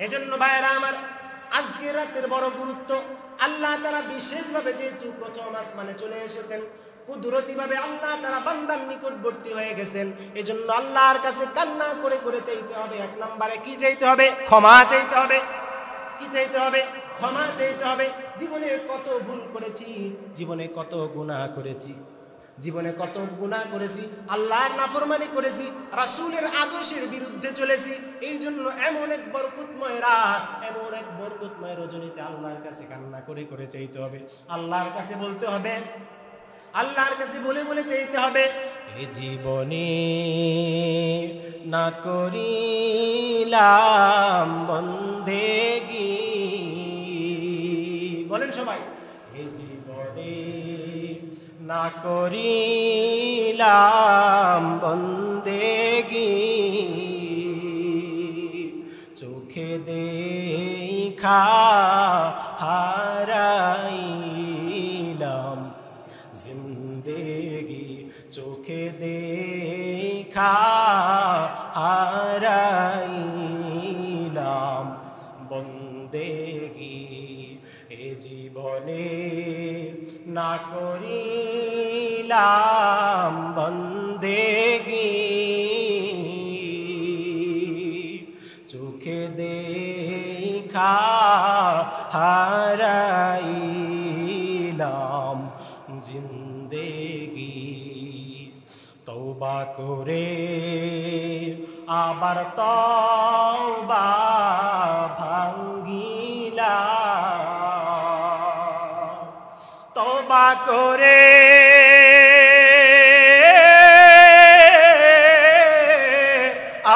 এজন্য ভাইরা আমার, আজকের রাতের বড় গুরুত্ব। আল্লাহ তাআলা বিশেষভাবে যেহেতু প্রথম আসমানে চলে এসেছেন, কুদরতিভাবে আল্লাহ তাআলা বান্দার নিকটবর্তী হয়ে গেছেন, এজন্য আল্লাহর কাছে কান্না করে করে চাইতে হবে। 1 নম্বরে কি চাইতে হবে? ক্ষমা চাইতে হবে। কি চাইতে হবে? ক্ষমা চাইতে হবে। জীবনে কত ভুল করেছি, জীবনে কত গুনাহ করেছি, জীবনে কত গুনাহ করেছি, আল্লাহর নাফরমানি করেছি, রাসূলের আদর্শের বিরুদ্ধে চলেছি। এই জন্য এমন এক বরকতময় রাত, এমন এক বরকতময় রজনীতে আল্লাহর কাছে কান্না করে করে চাইতে হবে। আল্লাহর কাছে বলতে হবে, আল্লাহর কাছে বলে বলে চাইতে হবে, এ জীবনে না করিলাম বন্দেগী। বলেন সবাই, এ জীবনে না করিলাম বন্দেগী, চোখে দেখা হারাইলাম জিন্দেগি, চোখে দেখা হারাইলাম বন্দেগি। এ জীবনে না করিলাম বন্দেগি, চোখে দেখা হারাইলাম জিন্দেগি। তওবা করে আবার তওবা ভাঙ্গিলাম, তওবা করে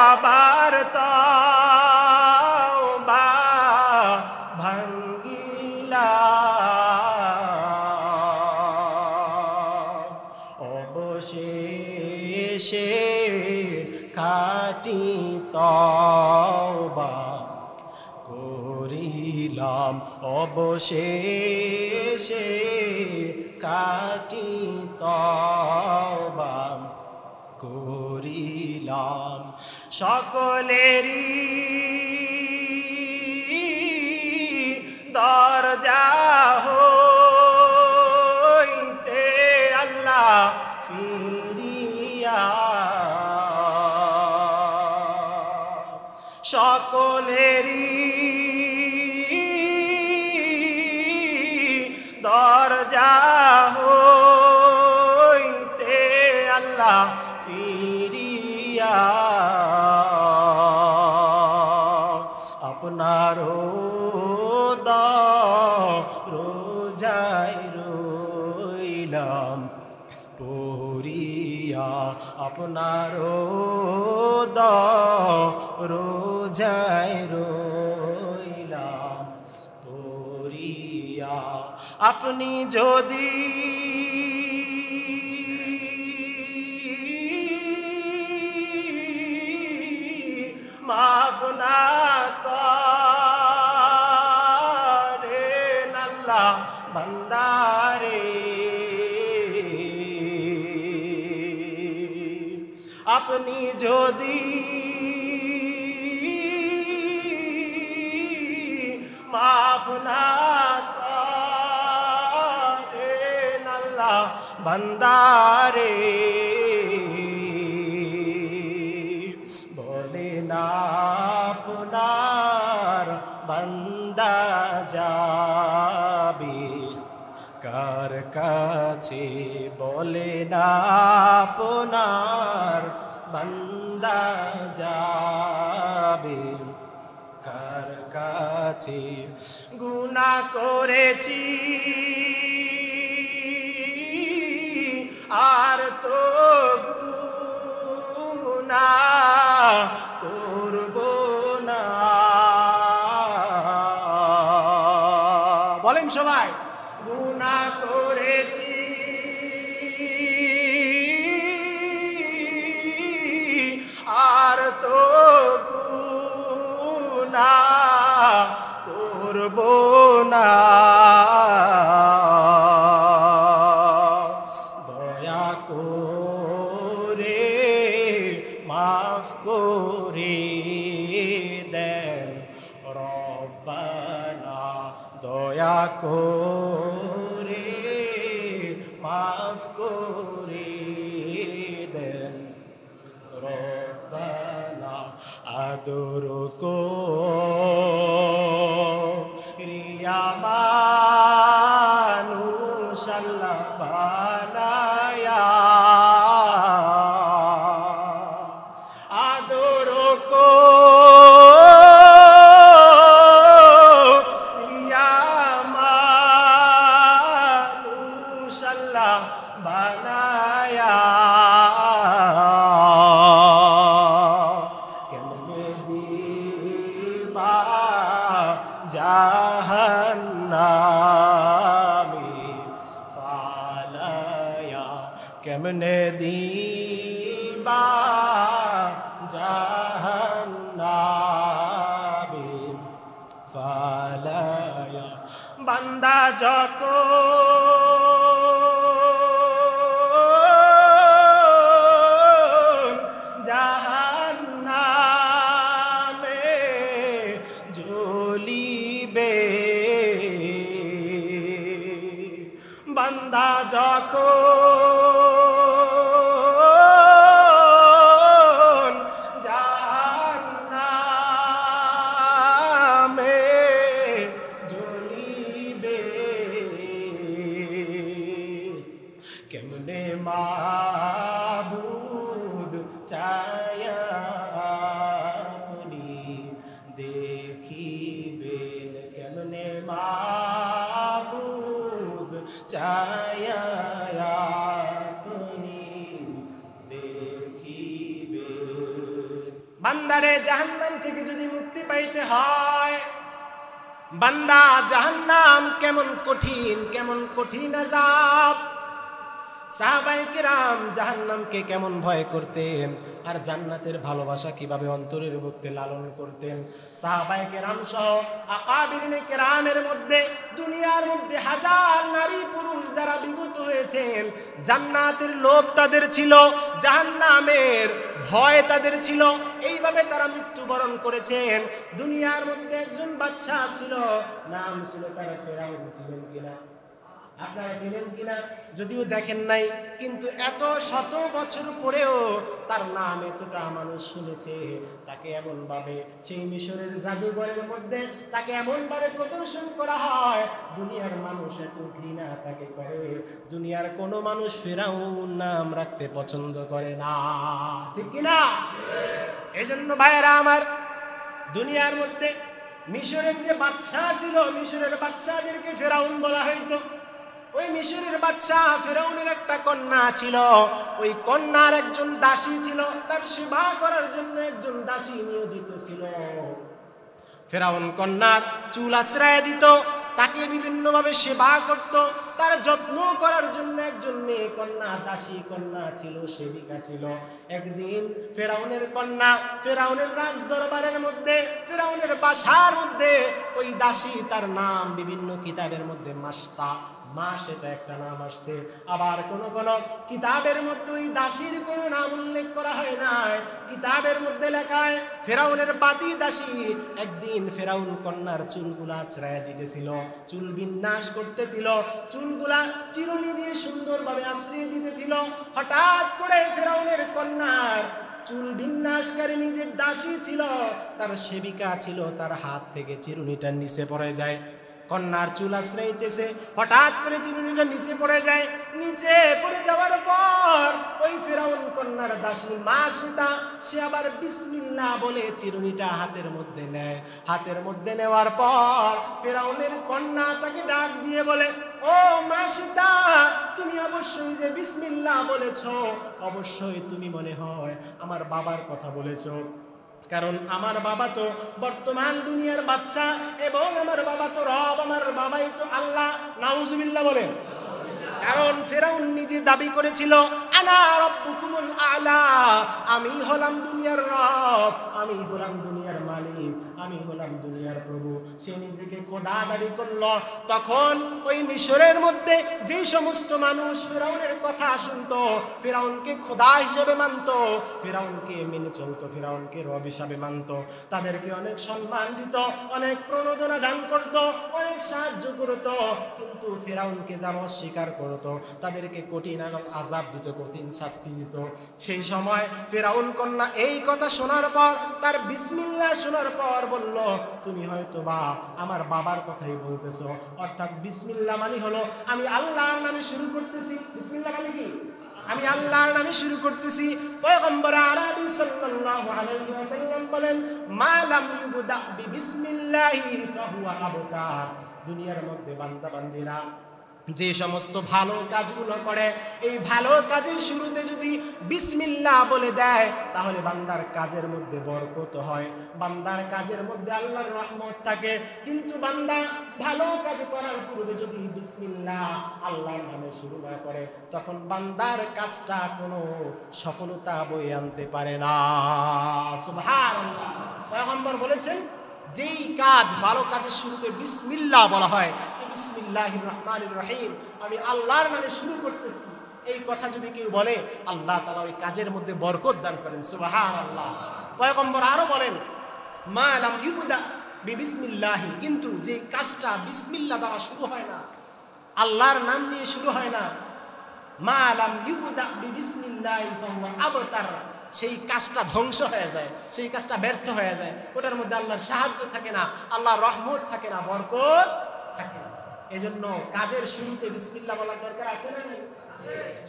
আবার তওবা ভাঙ্গিলাম, অবশেষে খাঁটি তওবা করিলাম, অবশেষে খাঁটি তওবা করিলাম। সকলেরই দরজা হইতে আল্লাহ ফিরিয়া, সকলেরই দরজা হইতে আল্লাহ ফিরিয়া, আপনারও রোজায় রইলাম পড়িয়া, আপনারও রোজায় রইলাম পড়িয়া। আপনি যদি মাফ না করেন আল্লাহ বান্দারে, আপনি যদি না করেন আল্লাহ বান্দারে, বলে না আপনার বান্দা যাবে কার কাছে, বলে না আপনার বান্দা যাবে কার কাছে। গুনাহ করেছি আর তো গুনাহ করব না, বলেন সবাই। গুনাহ করেছি আর তো গুনাহ করব না, দয়া করে মাফ করে দেন রব্বানা, দয়া করে মাফ করে দেন রব্বানা। আদর করিয়া মানুষ আল্লাহ বানায়া, আদর করিয়া মানুষ আল্লাহ বানায়া, কেমনে দিবা জাহান্নামে ফালায়া, কেমনে দিবা জাহান্নামে ফালায়া। বান্দা যখন জাহান্নামে জ্বলিবে, বান্দা যখন জাহান্নামে জ্বলিবে, কেমনে মাবুদ চায়া আপনি দেখিবেন, কেমনে মাবুদ চায়া আপনি দেখিবেন। বান্দারে জাহান্নাম থেকে যদি মুক্তি পাইতে হয়, বান্দা জাহান্নাম কেমন কঠিন আযাব। সাহাবায়ে কেরাম জাহান্নামকে কেমন ভয় করতেন আর জান্নাতের ভালোবাসা কিভাবে অন্তরের মধ্যে লালন করতেন। সাহাবায়ে কেরাম সহ আকাবিরিনে কেরামের মধ্যে দুনিয়ার মধ্যে হাজার নারী পুরুষ যারা বিগত হয়েছেন, জান্নাতের লোভ তাদের ছিল, জাহান্নামের ভয় তাদের ছিল, এইভাবে তারা মৃত্যুবরণ করেছেন। দুনিয়ার মধ্যে একজন বাদশা ছিল, নাম ছিল তার ফেরাউন। ছিলেন কিনা আপনারা চিনেন কিনা? যদিও দেখেন নাই, কিন্তু এত শত বছর পরেও তার নাম এতটা মানুষ শুনেছে। তাকে এমনভাবে সেই মিশরের জাদুঘরের মধ্যে তাকে এমনভাবে প্রদর্শন করা হয়, দুনিয়ার মানুষ এত ঘৃণা তাকে করে। দুনিয়ার কোনো মানুষ ফেরাউন নাম রাখতে পছন্দ করে না, ঠিক কিনা? এই জন্য ভাইয়েরা আমার, দুনিয়ার মধ্যে মিশরের যে বাদশা ছিল, মিশরের বাদশাদেরকে ফেরাউন বলা হইতো। ওই মিশরের বাদশা ফেরাউনের একটা কন্যা ছিল, ওই কন্যার একজন দাসী ছিল, তার সেবা করার জন্য একজন দাসী নিয়োজিত ছিল। ফেরাউন কন্যার চুল আশ্রয় দিত, তাকে বিভিন্নভাবে সেবা করত, তার যত্ন করার জন্য একজন মেয়ে কন্যা, দাসী কন্যা ছিল, সেবিকা ছিল। একদিন ফেরাউনের কন্যা ফেরাউনের রাজ দরবারের মধ্যে, ফেরাউনের বাসার মধ্যে ওই দাসী, তার নাম বিভিন্ন কিতাবের মধ্যে মাস্তা, মা সেটা একটা নাম আসছে, আবার কোন কোন কিতাবের মধ্যে ওই দাসীর কোনো নাম উল্লেখ করা হয় নাই। কিতাবের মধ্যে লেখায় ফেরাউনের বাদী দাসী একদিন ফেরাউন কন্যার চুলগুলা আঁচড়াইয়া দিতেছিল, চুল বিন্যাস করতে দিল, চুলগুলা চিরুনি দিয়ে সুন্দরভাবে আশ্রিয়ে দিতেছিল। হঠাৎ করে ফেরাউনের কন্যার চুল বিন্যাসকারী যে দাসী ছিল, তার সেবিকা ছিল, তার হাত থেকে চিরুনিটা নিচে পড়ে যায়। কন্যার চুল আশ্রয়তেছে, হঠাৎ করে চিরুনিটা নিচে পড়ে যায়। নিচে পড়ে যাওয়ার পর ওই ফেরাউন কন্যার দাসী মা সীতা, সে আবার বিসমিল্লাহ বলে চিরুনিটা হাতের মধ্যে নেয়। হাতের মধ্যে নেওয়ার পর ফেরাউনের কন্যা তাকে ডাক দিয়ে বলে, ও মা সীতা, তুমি অবশ্যই যে বিসমিল্লাহ বলেছ, অবশ্যই তুমি মনে হয় আমার বাবার কথা বলেছ, কারণ আমার বাবা তো বর্তমান দুনিয়ার বাচ্চা এবং আমার বাবা তো রব, আমার বাবাই তো আল্লাহ। নাউজুবিল্লাহ বলেন। কারণ ফেরাউন নিজে দাবি করেছিল, আনা রব্বুকুমুল আলা, আমি হলাম দুনিয়ার রব, আমি হলাম দুনিয়ার মালিক, আমি হলাম দুনিয়ার প্রভু। সে নিজেকে খোদা দাবি করলো। তখন ওই মিশরের মধ্যে যে সমস্ত মানুষ ফেরাউনের কথা শুনতো, ফেরাউনকে খোদা হিসেবে মানত, ফেরাউনকে মেনে চলতো, ফেরাউনকে রব হিসাবে মানত, তাদেরকে অনেক সম্মান দিত, অনেক প্রণোদনা দান করত, অনেক সাহায্য করত। কিন্তু ফেরাউনকে যারা অস্বীকার করতো তাদেরকে কঠিন আযাব দিত, কঠিন শাস্তি দিত। সেই সময় ফেরাউন কন্যা এই কথা শোনার পর, তার বিসমিল্লাহ শোনার পর বলল, তুমি হয়তো বা আমার বাবার কথাই বলতেছো। অর্থাৎ বিসমিল্লাহ মানে হলো আমি আল্লাহর নামে শুরু করতেছি। বিসমিল্লাহ মানে কি? আমি আল্লাহর নামে শুরু করতেছি। পয়গম্বর আরবি সাল্লাল্লাহু আলাইহি ওয়াসাল্লাম বলেন, মা লাম ইউবদা বিসমিল্লাহি ফাহুয়া আবতার। দুনিয়ার মধ্যে বান্দা বান্দিরা যে সমস্ত ভালো কাজগুলো করে, এই ভালো কাজের শুরুতে যদি বিসমিল্লাহ বলে দেয়, তাহলে বান্দার কাজের মধ্যে বরকত হয়, বান্দার কাজের মধ্যে আল্লাহর রহমত থাকে। কিন্তু বান্দা ভালো কাজ করার পূর্বে যদি বিসমিল্লাহ আল্লাহর নামে শুরু না করে, তখন বান্দার কাজটা কোনো সফলতা বয়ে আনতে পারে না। সুবহানাল্লাহ। পয়গম্বর বলেছেন, যেই কাজ ভালো কাজের শুরুতে বিসমিল্লাহ বলা হয়, বিসমিল্লাহির রহমানির রহিম, আমি আল্লাহর নামে শুরু করতেছি, এই কথা যদি কেউ বলে, আল্লাহ তাআলা ওই কাজের মধ্যে বরকত দান করেন। সুবহানাল্লাহ। পয়গম্বর আরো বলেন, মা লাম ইউবদা বিসমিল্লাহি, কিন্তু যে কাজটা বিসমিল্লাহ দ্বারা শুরু হয় না, আল্লাহর নাম নিয়ে শুরু হয় না, মা লাম ইউবদা বিসমিল্লাহি ফাহুয়া আবতার, সেই কাজটা ধ্বংস হয়ে যায়, সেই কাজটা ব্যর্থ হয়ে যায়। ওটার মধ্যে আল্লাহর সাহায্য থাকে না, আল্লাহর রহমত থাকে না, বরকত থাকে না। এজন্য কাজের শুরুতে বিসমিল্লাহ বলার দরকার আছে না?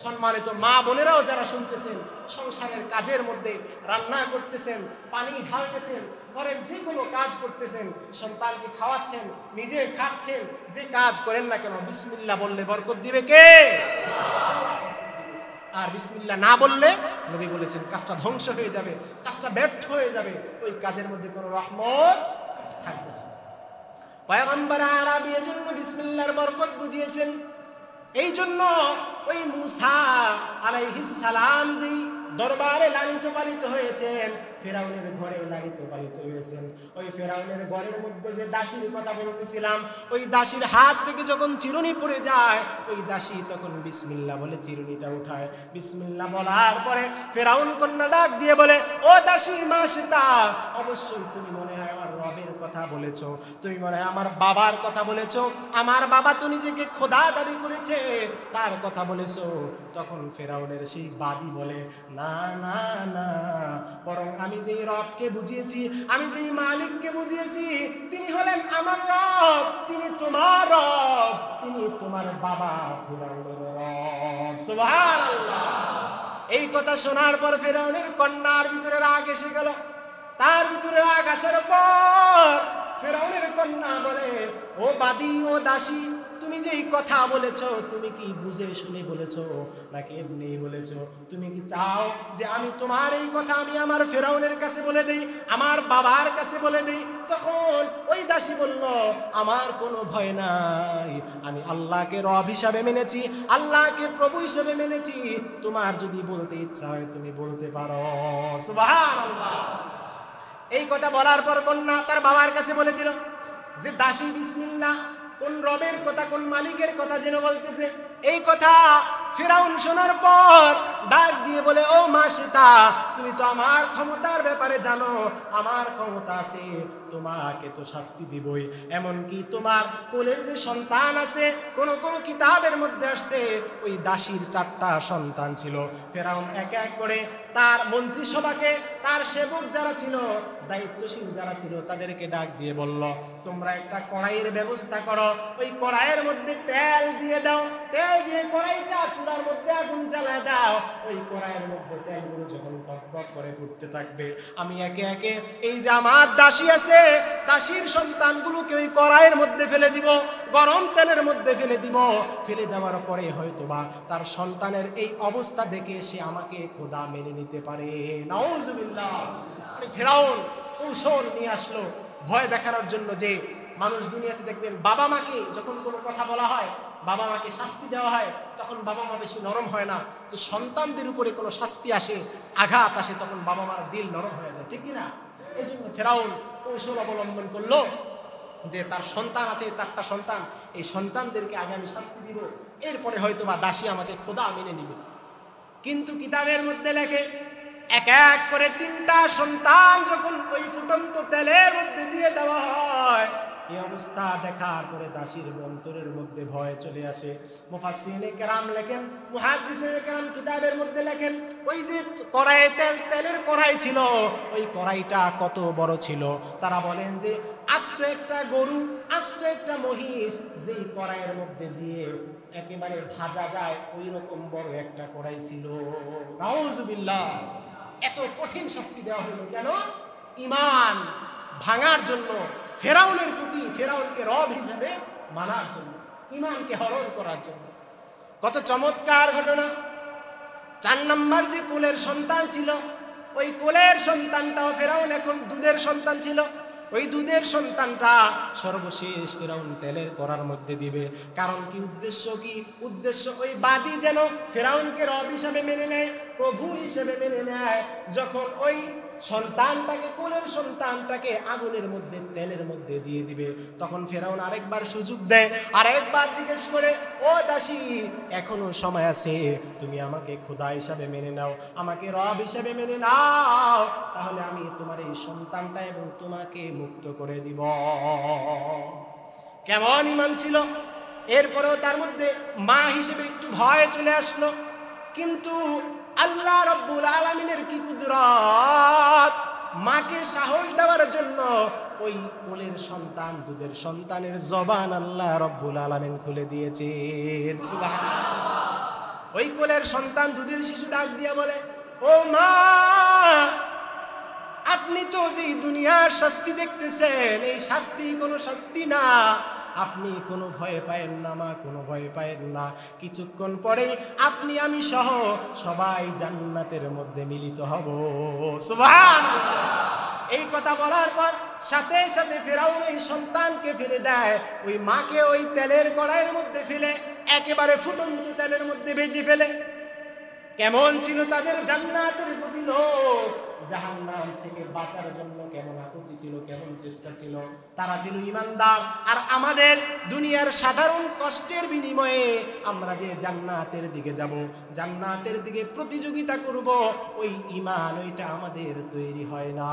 সম্মানিত মা বোনেরাও যারা শুনতেছেন, সংসারের কাজের মধ্যে রান্না করতেছেন, পানি ঢালতেছেন, ঘরের যে কোনো কাজ করতেছেন, সন্তানকে খাওয়াচ্ছেন, নিজে খাচ্ছেন, যে কাজ করেন না কেন, বিসমিল্লাহ বললে বরকত দিবে কে? আর বিসমিল্লাহ না বললে নবী বলেছেন কাজটা ধ্বংস হয়ে যাবে, কাজটা ব্যর্থ হয়ে যাবে, ওই কাজের মধ্যে কোনো রহমত থাকবে না। পয়গম্বর আরবি এজন্য বিসমিল্লাহর বরকত বুঝিয়েছেন। এই জন্য ওই মূসা আলাইহিস সালাম যে দরবারে লালিত পালিত হয়েছেন, ফেরাউনের ঘরে লালিত পালিত হয়েছেন, ওই ফেরাউনের ঘরের মধ্যে যে দাসীর কথা বলতেছিলাম, ওই দাসীর হাত থেকে যখন চিরুনি পড়ে যায়, ওই দাসী তখন বিসমিল্লাহ বলে চিরুনিটা উঠায়। বিসমিল্লাহ বলার পরে ফেরাউন কন্যা ডাক দিয়ে বলে, ও দাসী মা সীতা, অবশ্যই তুমি মনে হয় আমার রবের কথা বলেছ, তুমি মনে হয় আমার বাবার কথা বলেছ, আমার বাবা তো নিজেকে খোদা দাবি করেছে, তার কথা বলেছ। তখন ফেরাউনের সেই বাদী বলে, না না না, বরং আমি যেই রবকে বুঝিয়েছি, আমি যেই মালিককে বুঝিয়েছি, তিনি হলেন আমার রব, তিনি তোমার রব, তিনি তোমার বাবা ফেরাউনের রব। সুবহানাল্লাহ। এই কথা শোনার পর ফেরাউনের কন্যার ভিতরে রাগ এসে গেল। তার ভিতরে রাগ আসার পর ফেরাউনের কন্যা বলে, ও বাদী, ও দাসী, তুমি যে এই কথা বলেছো, তুমি কি বুঝে শুনে বলেছো নাকি এমনি বলেছো? তুমি কি চাও যে আমি তোমার এই কথা আমি আমার ফেরাউনের কাছে বলে দেই, আমার বাবার কাছে বলে দেই? তখন ওই দাসী বলল, আমার কোনো ভয় নাই, আমি আল্লাহকে রব হিসাবে মেনেছি, আল্লাহকে প্রভু হিসাবে মেনেছি, তোমার যদি বলতে ইচ্ছা হয় তুমি বলতে পারো। সুবহানাল্লাহ। এই কথা বলার পর কন্যা তার বাবার কাছে বলে দিল যে দাসী বিসমিল্লাহ, কোন রবের কথা, কোন মালিকের কথা যেন বলতেছে। এই কথা ফিরাউন শোনার পর ডাক দিয়ে বলে, ও মা সীতা, তুমি তো আমার ক্ষমতার ব্যাপারে জানো, আমার ক্ষমতা আছে, তোমাকে তো শাস্তি দিবই, এমনকি তোমার কোলের যে সন্তান আছে, কোন কোন কিতাবের মধ্যে আসছে ওই দাসীর 4টা সন্তান ছিল। ফেরাউন এক এক করে তার মন্ত্রিসভাকে, তার সেবক যারা ছিল, দায়িত্বশীল যারা ছিল, তাদেরকে ডাক দিয়ে বলল, তোমরা একটা কড়াইয়ের ব্যবস্থা করো, ওই কড়াইয়ের মধ্যে তেল দিয়ে দাও, তেল দিয়ে কড়াইটা চুলার মধ্যে আগুন জ্বালায় দাও, ওই কড়াইয়ের মধ্যে তেলগুলো যখন টকটক করে ফুটতে থাকবে, আমি একে একে এই যে আমার দাসী আছে, দাসীর সন্তানগুলোকে ওই কড়াইয়ের মধ্যে ফেলে দিব, গরম তেলের মধ্যে ফেলে দিব, ফেলে দেওয়ার পরে হয়তোবা তার সন্তানের এই অবস্থা দেখে সে আমাকে খোদা মেনে নিতে পারে। নাউজুবিল্লাহ। ফেরাউন কৌশল নিয়ে আসলো ভয় দেখানোর জন্য, যে মানুষ দুনিয়াতে দেখবেন বাবা মাকে যখন কোনো কথা বলা হয়, বাবা মাকে শাস্তি দেওয়া হয়, তখন বাবা মা বেশি নরম হয় না, তো সন্তানদের উপরে কোনো শাস্তি আসে, আঘাত আসে, তখন বাবা মার দিল নরম হয়ে যায়, ঠিক কিনা? এই জন্য ফেরাউন কৌশল অবলম্বন করলো যে তার সন্তান আছে 4টা সন্তান, এই সন্তানদেরকে আগে আমি শাস্তি দিব, এরপরে হয়তো বা দাসী আমাকে খোদা মেনে নিবে। কিন্তু কিতাবের মধ্যে লেখে এক এক করে 3টা সন্তান যখন ওই ফুটন্ত তেলের মধ্যে দিয়ে দেওয়া হয়, এই অবস্থা দেখার পরে দাসীর অন্তরের মধ্যে ভয় চলে আসে। মুফাসসিরিনে কেরাম লেখেন, মুহাদ্দিসিনে কেরাম কিতাবের মধ্যে লেখেন, ওই যে কড়াইয়ে তেলের কড়াই ছিল, ওই কড়াইটা কত বড় ছিল, তারা বলেন যে আস্ত একটা গরু, আস্ত একটা মহিষ যেই কড়াইয়ের মধ্যে দিয়ে একেবারে ভাজা যায়, ওই রকম বড় একটা কড়াই ছিল। নাউজুবিল্লাহ। এত কঠিন শাস্তি দেওয়া হলো কেন? ঈমান ভাঙার জন্য, ফেরাউনের প্রতি, ফেরাউনকে রব হিসেবে মানার জন্য, ঈমানকে হরণ করার জন্য। কত চমৎকার ঘটনা। 4 নম্বর যে কোলের সন্তান ছিল, ওই কোলের সন্তানটাও ফেরাউন এখন দুধের সন্তান ছিল, ওই দুধের সন্তানটা সর্বশেষ ফেরাউন তেলের কড়ার মধ্যে দিবে। কারণ কি? উদ্দেশ্য কি? উদ্দেশ্য ওই বাদী যেন ফেরাউনকে রব হিসাবে মেনে নেয়, প্রভু হিসেবে মেনে নেয়। যখন ওই সন্তানটাকে, কোলের সন্তানটাকে আগুনের মধ্যে, তেলের মধ্যে দিয়ে দিবে, তখন ফেরাউন আরেকবার সুযোগ দেয়, আরেকবার জিজ্ঞেস করে, ও দাসী, এখনো সময় আছে, তুমি আমাকে খোদা হিসাবে মেনে নাও, আমাকে রব হিসাবে মেনে নাও, তাহলে আমি তোমার এই সন্তানটা এবং তোমাকে মুক্ত করে দিব। কেমন ঈমান ছিল! এরপরেও তার মধ্যে মা হিসেবে একটু ভয় চলে আসলো, কিন্তু আল্লাহ রব্বুল আলামিনের কি কুদরত, মাকে সাহস দেওয়ার জন্য ওই কোলের সন্তান, দুধের সন্তানের জবান আল্লাহ রব্বুল আলামিন খুলে দিয়েছেন। সুবহানাল্লাহ। ওই কোলের সন্তান, দুধের শিশু ডাক দিয়ে বলে, ও মা, আপনি তো যে দুনিয়ার শাস্তি দেখতেছেন, এই শাস্তি কোনো শাস্তি না, আপনি কোনো ভয় পায়েন না মা, কোনো ভয় পায়েন না, কিছুক্ষণ পরেই আপনি আমি সহ সবাই জান্নাতের মধ্যে মিলিত হব। সুবহানাল্লাহ। এই কথা বলার পর সাথে সাথে ফেরাউন ওই সন্তানকে ফেলে দেয়, ওই মাকে ওই তেলের কড়াইয়ের মধ্যে ফেলে একেবারে ফুটন্ত তেলের মধ্যে ভেজে ফেলে। কেমন ছিল তাদের জান্নাতের প্রতি লোভ, জাহান্নাম থেকে বাঁচার জন্য কেমন আকুতি ছিল, কেমন চেষ্টা ছিল। তারা ছিল ঈমানদার। আর আমাদের দুনিয়ার সাধারণ কষ্টের বিনিময়ে আমরা যে জান্নাতের দিকে যাব, জান্নাতের দিকে প্রতিযোগিতা করব, ওই ঈমান, ওইটা আমাদের তৈরি হয় না।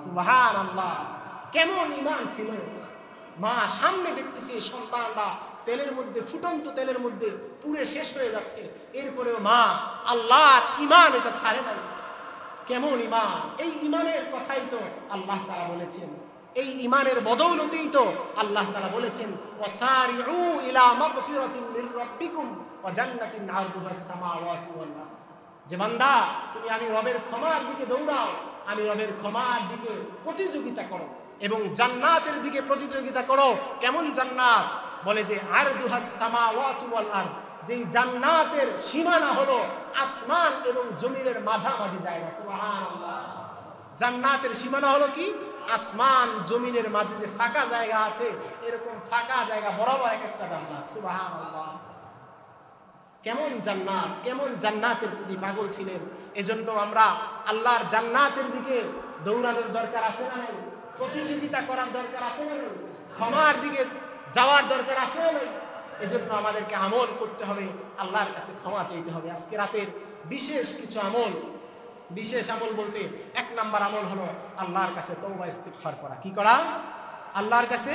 সুবহানাল্লাহ। কেমন ঈমান ছিল! মা সামনে দেখতেছে সন্তানরা তেলের মধ্যে, ফুটন্ত তেলের মধ্যে পুড়ে শেষ হয়ে যাচ্ছে, এরপরেও মা আল্লাহর ঈমান এটা ছাড়ে না। কেমন ঈমান! এই ঈমানের কথাই তো আল্লাহ তাআলা বলেছেন, এই ঈমানের বদৌলতেই তো আল্লাহ তাআলা বলেছেন, ওয়াসারিউ ইলা মাগফিরাতিন মির রাব্বিকুম ওয়া জান্নাতিন আরদুহাস সামাওয়াতু ওয়াল আরদ। যে বান্দা, তুমি আমি রবের ক্ষমার দিকে দৌড়াও, আমি রবের ক্ষমার দিকে প্রতিযোগিতা করো, এবং জান্নাতের দিকে প্রতিযোগিতা করো। কেমন জান্নাত? বলে যে আরদুহাস সামাওয়াতু ওয়াল আরদ, যেই জান্নাতের সীমানা হলো আসমান এবং জমিনের মাঝামাঝি জায়গা। সুবহানাল্লাহ। জান্নাতের সীমানা হলো কি? আসমান জমিনের মাঝে যে ফাঁকা জায়গা আছে, এরকম ফাঁকা জায়গা বরাবর এক একটা জান্নাত। সুবহানাল্লাহ। কেমন জান্নাত, কেমন জান্নাতের প্রতি পাগল ছিলেন। এজন্য আমরা আল্লাহর জান্নাতের দিকে দৌড়ানোর দরকার আছে না নাই? প্রতিযোগিতা করার দরকার আছে না নাই? ক্ষমার দিকে যাওয়ার দরকার আছে না নাই? এজন্য আমাদেরকে আমল করতে হবে, আল্লাহর কাছে ক্ষমা চাইতে হবে। আজকে রাতের বিশেষ কিছু আমল, বিশেষ আমল বলতে 1 নাম্বার আমল হলো আল্লাহর কাছে তওবা ইস্তিগফার করা। কি করা? আল্লাহর কাছে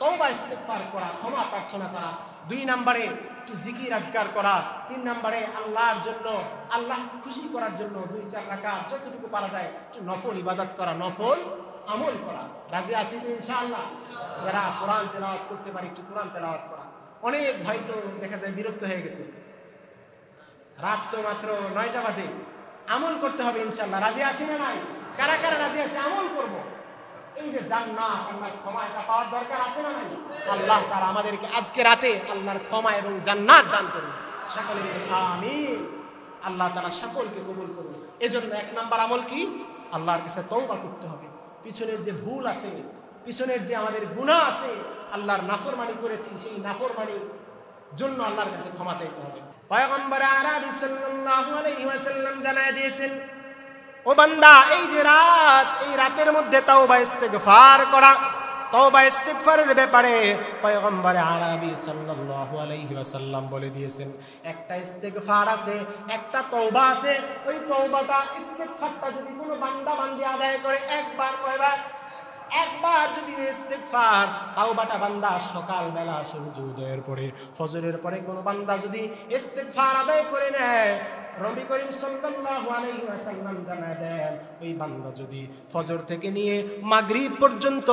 তওবা ইস্তিগফার করা, ক্ষমা প্রার্থনা করা। 2 নম্বরে একটু জিকির আজকার করা। 3 নম্বরে আল্লাহর জন্য, আল্লাহকে খুশি করার জন্য 2-4 রাকাত যতটুকু পারা যায় একটু নফল ইবাদত করা, নফল আমল করা। রাজি আছি তো ইনশাআল্লাহ? যারা কোরআন তেলাওয়াত করতে পারে একটু কোরআন তেলাওয়াত করা। অনেক ভাই তো দেখা যায় বিরক্ত হয়ে গেছে, রাত তো মাত্র 9টা বাজে। আমল করতে হবে ইনশাআল্লাহ। রাজি আছি না নাই? কারা কারা রাজি আছে? আমল করব। এই যে জান্নাত, আল্লাহর ক্ষমা, এটা পাওয়ার দরকার আছে না নাই? আল্লাহ তাআলা আমাদেরকে আজকে রাতে আল্লাহর ক্ষমা এবং জান্নাত দান করুন। সকলে আমিন। আল্লাহ তাআলা সকলকে কবুল করুন। এজন্য 1 নাম্বার আমল কি? আল্লাহর কাছে তওবা করতে হবে। পিছনের যে ভুল আছে, পিছনের যে আমাদের গুনাহ আছে, আল্লাহর নাফরমানি করেছি, সেই নাফরমানির জন্য আল্লাহর কাছে ক্ষমা চাইতে হবে। পয়গম্বর আরবি সাল্লাল্লাহু আলাইহি ওয়াসাল্লাম জানায় দিয়েছেন, ও বান্দা, এই যে রাত, এই রাতের মধ্যে তাওবা ইস্তিগফার করা। তাওবা ইস্তিগফারের ব্যাপারে পয়গম্বর আরবি সাল্লাল্লাহু আলাইহি ওয়াসাল্লাম বলে দিয়েছেন, একটা ইস্তিগফার আছে, একটা তওবা আছে। ওই তওবাটা, ইস্তিগফারটা যদি কোনো বান্দা বান্দি আদায় করে একবার, কয়বার? একবার যদি ইস্তিগফার, তাওবাটা বান্দা সকালবেলা সূর্য উদয়ের পরে, ফজরের পরে কোনো বান্দা যদি ইস্তিগফার আদায় করে নেয়, নবী করিম সাল্লাল্লাহু আলাইহি ওয়াসাল্লাম জানায় দেন, ওই বান্দা যদি ফজর থেকে নিয়ে মাগরিব পর্যন্ত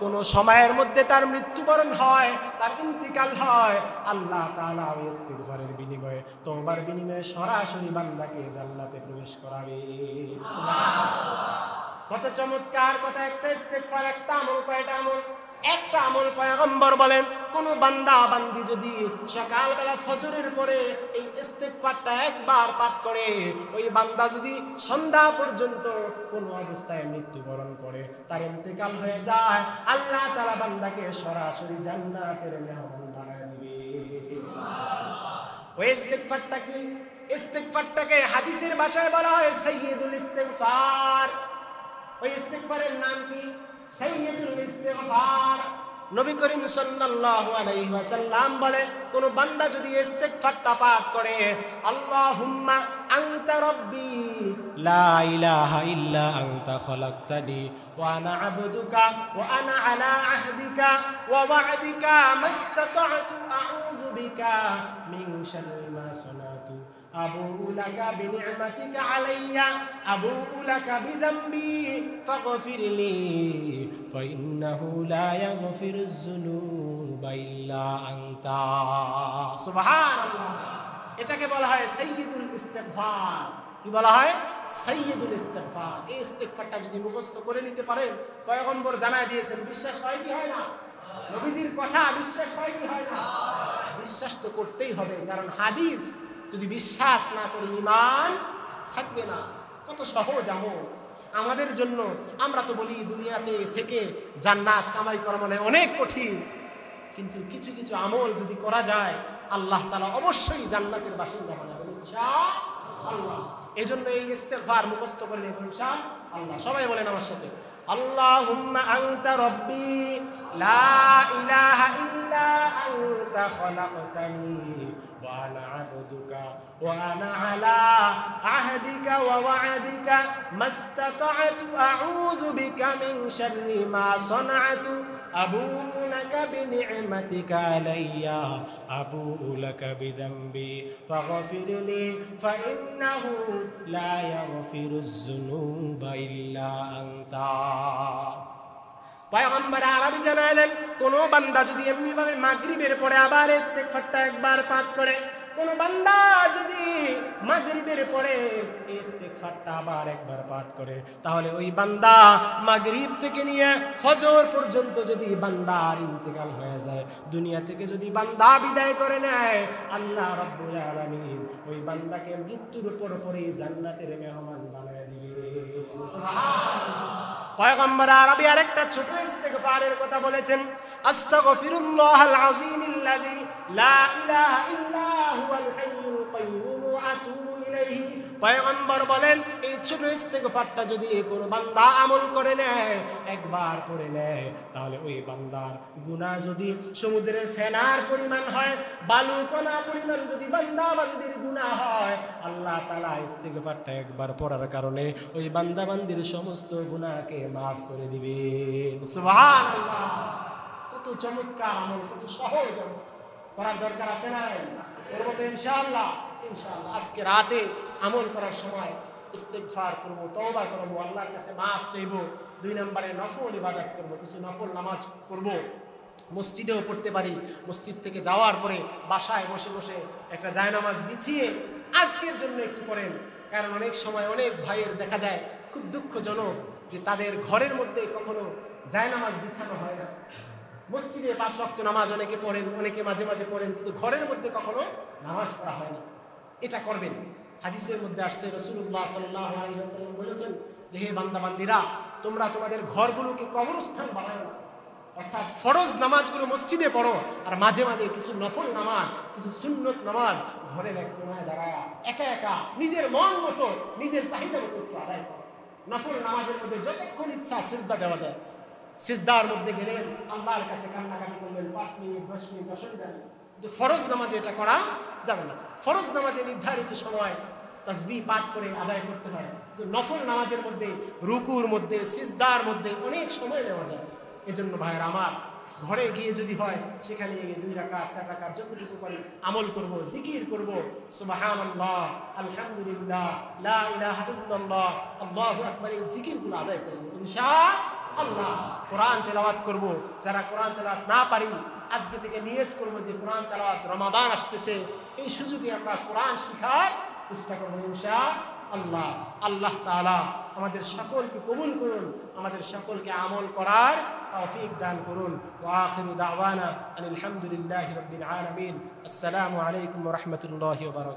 কোনো সময়ের মধ্যে তার মৃত্যুবরণ হয়, তার ইন্তিকাল হয়, আল্লাহ তাআলা ওই ইস্তিগফারের বিনিময়ে, তওবার বিনিময়ে সরাসরি বান্দাকে জান্নাতে প্রবেশ করাবে। সুবহানাল্লাহ। কত চমৎকার কথা! একটা ইস্তিগফার, একটা আমল। কয়টা আমল? একটা আমল। পয়গম্বর বলেন, কোন বান্দা বান্দি যদি সকালবেলা ফজরের পরে এই ইস্তিগফারটা একবার পাঠ করে, ওই বান্দা যদি সন্ধ্যা পর্যন্ত কোনো অবস্থায় মৃত্যুবরণ করে, তার ইন্তেকাল হয়ে যায়, আল্লাহ তাআলা বান্দাকে সরাসরি জান্নাতের মেহমান বানায় দিবে। ওই ইস্তিগফারটা কি? ইস্তিগফারটাকে হাদিসের ভাষায় বলা হয় সাইয়্যিদুল ইস্তিগফার। ওই ইস্তিগফারের নাম কি? সাইয়্যিদুল ইস্তিগফার। নবী করিম সাল্লাল্লাহু আলাইহি ওয়াসাল্লাম বলে, কোন বান্দা যদি ইস্তিগফারটা পাঠ করে, আল্লাহুম্মা আনতা রাব্বি লা ইলাহা ইল্লা আনতা খালাকতানি ওয়া আনা আবদুকা ওয়া আনা আলা আহদিকা ওয়া ওয়া'দিকা মাস্তাতা'তু আউযু বিকা মিন শাররি মা সানাতু আবুউ লাকা বিনি'মাতিকা আলাইয়া আবুউ লাকা বিযামবি ফাগফিরলি ফাইন্নাহু লা ইয়াগফিরুজ যুনুবা ইল্লা আনতা। সুবহানাল্লাহ। এটাকে বলা হয় সাইয়্যিদুল ইস্তিগফার। কি বলা হয়? সাইয়্যিদুল ইস্তিগফার। এই ইস্তিগফারটা যদি মুখস্থ করে নিতে পারেন, পয়গম্বর জানায় দিয়েছেন, বিশ্বাস হয় কি হয় না? নবীজির কথা বিশ্বাস হয় কি হয় না? বিশ্বাস তো করতেই হবে, কারণ হাদিস যদি বিশ্বাস না করি ঈমান থাকবে না। কত সহজ আমল আমাদের জন্য। আমরা তো বলি দুনিয়াতে থেকে জান্নাত কামাই করা মানে অনেক কঠিন, কিন্তু কিছু কিছু আমল যদি করা যায়, আল্লাহ তাআলা অবশ্যই জান্নাতের বাসিন্দা বানাবেন ইনশাআল্লাহ। এজন্য এই ইস্তিগফার মুখস্থ করে নেব ইনশাআল্লাহ। সবাই বলেন আমার সাথে, আল্লাহুম্মা আনতা রাব্বি লা ইলাহা ইল্লা আনতা খালাকতানি ওয়া আনা আবদুকা ওয়া আনা আলা আহদিকা ওয়া ওয়া'দিকা মাস্তাতা'তু আউযু বিকা মিন শাররি মা সানা'তু আবুউ লাকা বিনি'মাতিকা আলাইয়া আবুউ লাকা বিযামবি ফাগফিরলি ফাইন্নাহু লা ইয়াগফিরুজ যুনুবা ইল্লা আনতা। পয়গম্বর আরবি জানালেন, কোন বান্দা যদি এমনি ভাবে মাগরিবের পরে আবার ইস্তিগফারটা একবার পাঠ করে, কোন বান্দা যদি মাগরিবের পরে এই ইস্তিগফারটা আবার একবার পাঠ করে, তাহলে ওই বান্দা মাগরিব থেকে নিয়ে ফজর পর্যন্ত যদি বান্দার ইন্তেকাল হয়ে যায়, দুনিয়া থেকে যদি বান্দা বিদায় করে নেয়, আল্লাহ রাব্বুল আলামিন ওই বান্দাকে মৃত্যুর পরে জান্নাতের মেহমান বানায় দিবে। সুবহানাল্লাহ। পয়গম্বর আরবি আরেকটা ছোট ইস্তিগফারের কথা বলেছেন, আস্তাগফিরুল্লাহাল আযীমিল্লাযী লা ইলাহা ইল্লা হুয়াল হাইয়ুল কাইয়্যুম ওয়া আতুবু ইলাইহি। পয়গম্বর বলেন এই ছোট ইস্তিগফারটা যদি কোনো বান্দা আমল করে নেয়, একবার পড়ে নেয়, তাহলে ওই বান্দার গুনাহ যদি সমুদ্রের ফেনার পরিমাণ হয়, বালুকণা পরিমাণ যদি বান্দা বান্দির গুনাহ হয়, আল্লাহ তাআলা ইস্তিগফারটা একবার পড়ার কারণে ওই বান্দা বান্দির সমস্ত গুনাহকে মাফ করে দিবেন। সুবহানাল্লাহ। কত চমৎকার আমল, কত সহজ আমল, করার দরকার আছে না? করবো তো ইনশাআল্লাহ। ইনশাআল্লাহ আজকে রাতে আমল করার সময় ইস্তিগফার করব, তওবা করব, আল্লাহর কাছে মাফ চাইব। 2 নম্বরে নফল ইবাদত করব, কিছু নফল নামাজ পড়ব, মসজিদেও পড়তে পারি। মসজিদ থেকে যাওয়ার পরে বাসায় বসে বসে একটা জায়নামাজ বিছিয়ে আজকের জন্য একটু পড়েন। কারণ অনেক সময় অনেক ভাইয়ের দেখা যায় খুব দুঃখজনক যে তাদের ঘরের মধ্যে কখনো জায়নামাজ বিছানো হয় না। মসজিদে 5 ওয়াক্ত নামাজ অনেকে পড়েন, অনেকে মাঝে মাঝে পড়েন, কিন্তু ঘরের মধ্যে কখনো নামাজ পড়া হয় না। এটা করবেন। হাদিসের মধ্যে আসছে, রাসূলুল্লাহ সাল্লাল্লাহু আলাইহি ওয়াসাল্লাম বলেছেন যে হে বান্দা বান্দিরা, তোমরা তোমাদের ঘরগুলোকে কবরস্থান বানাও না। অর্থাৎ ফরজ নামাজগুলো মসজিদে পড়ো, আর মাঝে মাঝে কিছু নফল নামাজ, কিছু সুন্নত নামাজ ঘরের এক কোণায় দাঁড়ায় একা একা নিজের মন মতো, নিজের চাহিদা মতো একটু আদায় করো। নফল নামাজের মধ্যে যতক্ষণ ইচ্ছা সিজদা দেওয়া যায়, সিজদার মধ্যে গেলেন, আল্লাহর কাছে কান্নাকাটি করলেন, 5 মিনিট 10 মিনিট বসে যাবেন। কিন্তু ফরজ নামাজে এটা করা যাবে না। ফরজ নামাজে নির্ধারিত সময় তাসবিহ পাঠ করে আদায় করতে হয়, কিন্তু নফল নামাজের মধ্যে রুকুর মধ্যে সিজদার মধ্যে অনেক সময় নেওয়া যায়। এজন্য ভাইয়েরা আমার, ঘরে গিয়ে যদি হয় সেখানে 2 রাকাত 4 রাকাত যতটুকু পারি আমল করব, জিকির করব, সুবহানাল্লাহ, আলহামদুলিল্লাহ, লা ইলাহা ইল্লাল্লাহ, আল্লাহু আকবার, এই জিকিরগুলো আদায় করব ইনশাআল্লাহ। কোরআন তেলাওয়াত করব। যারা কোরআন তেলাওয়াত না পারি, আজকে থেকে নিয়ত করব যে কোরআন তেলাওয়াত, রমাদান আসতেছে, এই সুযোগে আমরা কোরআন শিখার চেষ্টা করব ইনশাআল্লাহ। আল্লাহ তাআলা আমাদের সকলকে কবুল করুন, আমাদের সকলকে আমল করার তৌফিক দান করুন। ওয়া আখিরু দাওয়ানা আনিল হামদুলিল্লাহি রাব্বিল আলামিন। আসসালামু আলাইকুম ওয়া রাহমাতুল্লাহি ওয়া বারাকাতুহু।